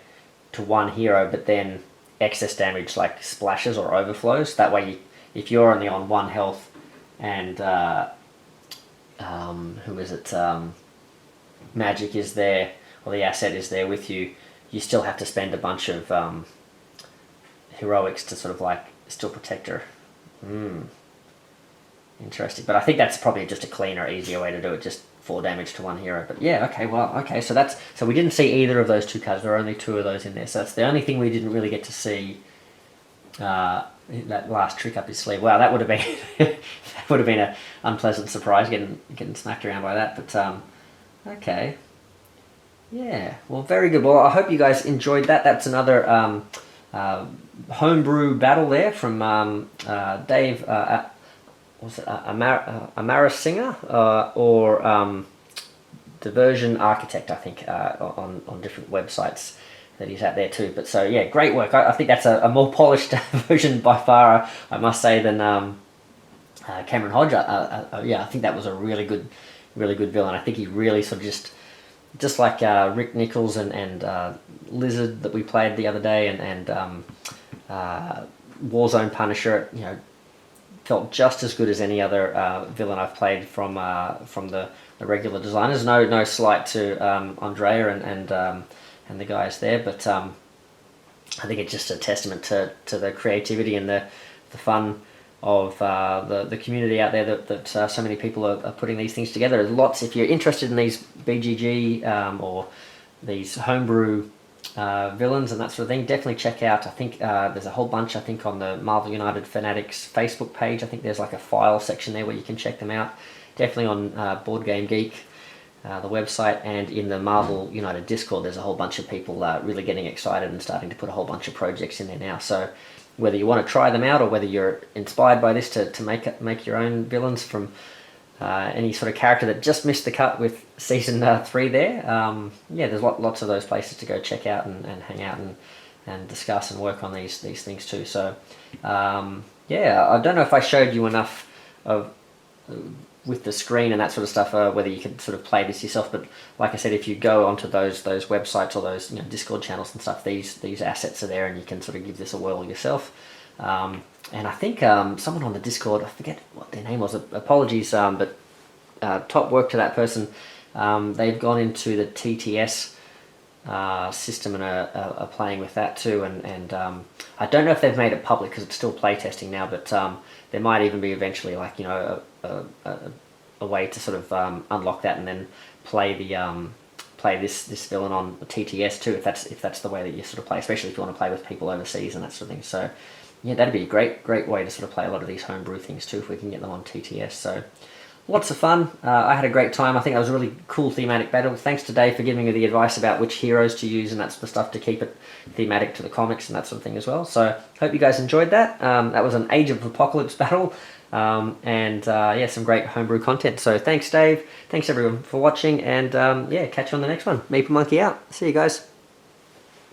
Speaker 1: to one hero, but then excess damage like splashes or overflows. That way, if you're only on 1 health and who is it? Magic is there, or the asset is there with you, you still have to spend a bunch of heroics to sort of like still protect her. Interesting, but I think that's probably just a cleaner, easier way to do it, just 4 damage to one hero. But yeah, okay, well, okay, so we didn't see either of those 2 cards. There were only 2 of those in there, so that's the only thing we didn't really get to see. That last trick up his sleeve. Wow, that would have been that would have been an unpleasant surprise, getting smacked around by that. But okay, yeah, well, very good. Well, I hope you guys enjoyed that. That's another homebrew battle there from Dave Amarasinghe or Diversion Architect, I think, on different websites that he's at there too. But so yeah, great work. I think that's a more polished version by far, I must say, than Cameron Hodge. Yeah, I think that was a really good villain. I think he really sort of just like Rick Nichols and Lizard that we played the other day, and Warzone Punisher, felt just as good as any other villain I've played from the regular designers. No slight to Andrea and the guys there, but I think it's just a testament to the creativity and the fun of the community out there that so many people are putting these things together. There's lots, if you're interested in these BGG or these homebrew villains and that sort of thing, definitely check out. I think there's a whole bunch, I think, on the Marvel United Fanatics Facebook page. I think there's like a file section there where you can check them out. Definitely on Board Game Geek. the website, and in the Marvel United Discord, there's a whole bunch of people really getting excited and starting to put a whole bunch of projects in there now. So whether you want to try them out or whether you're inspired by this to make your own villains from any sort of character that just missed the cut with season 3 there, yeah, there's lots of those places to go check out and hang out and discuss and work on these things too. So yeah, I don't know if I showed you enough of with the screen and that sort of stuff, whether you could sort of play this yourself, but like I said, if you go onto those websites or those Discord channels and stuff, these assets are there and you can sort of give this a whirl yourself. And I think someone on the Discord, I forget what their name was, apologies, but top work to that person. They've gone into the TTS system and are playing with that too, and I don't know if they've made it public because it's still playtesting now, but there might even be eventually, like, a way to sort of unlock that and then play this villain on TTS too, if that's the way that you sort of play, especially if you want to play with people overseas and that sort of thing. So yeah, that'd be a great way to sort of play a lot of these homebrew things too, if we can get them on TTS. So lots of fun. I had a great time. I think that was a really cool thematic battle. Thanks to Dave for giving me the advice about which heroes to use and that sort of stuff to keep it thematic to the comics and that sort of thing as well. So hope you guys enjoyed that. That was an Age of Apocalypse battle. And yeah, some great homebrew content. So thanks, Dave. Thanks everyone for watching, and yeah, catch you on the next one. Meeple Monkey out. See you guys.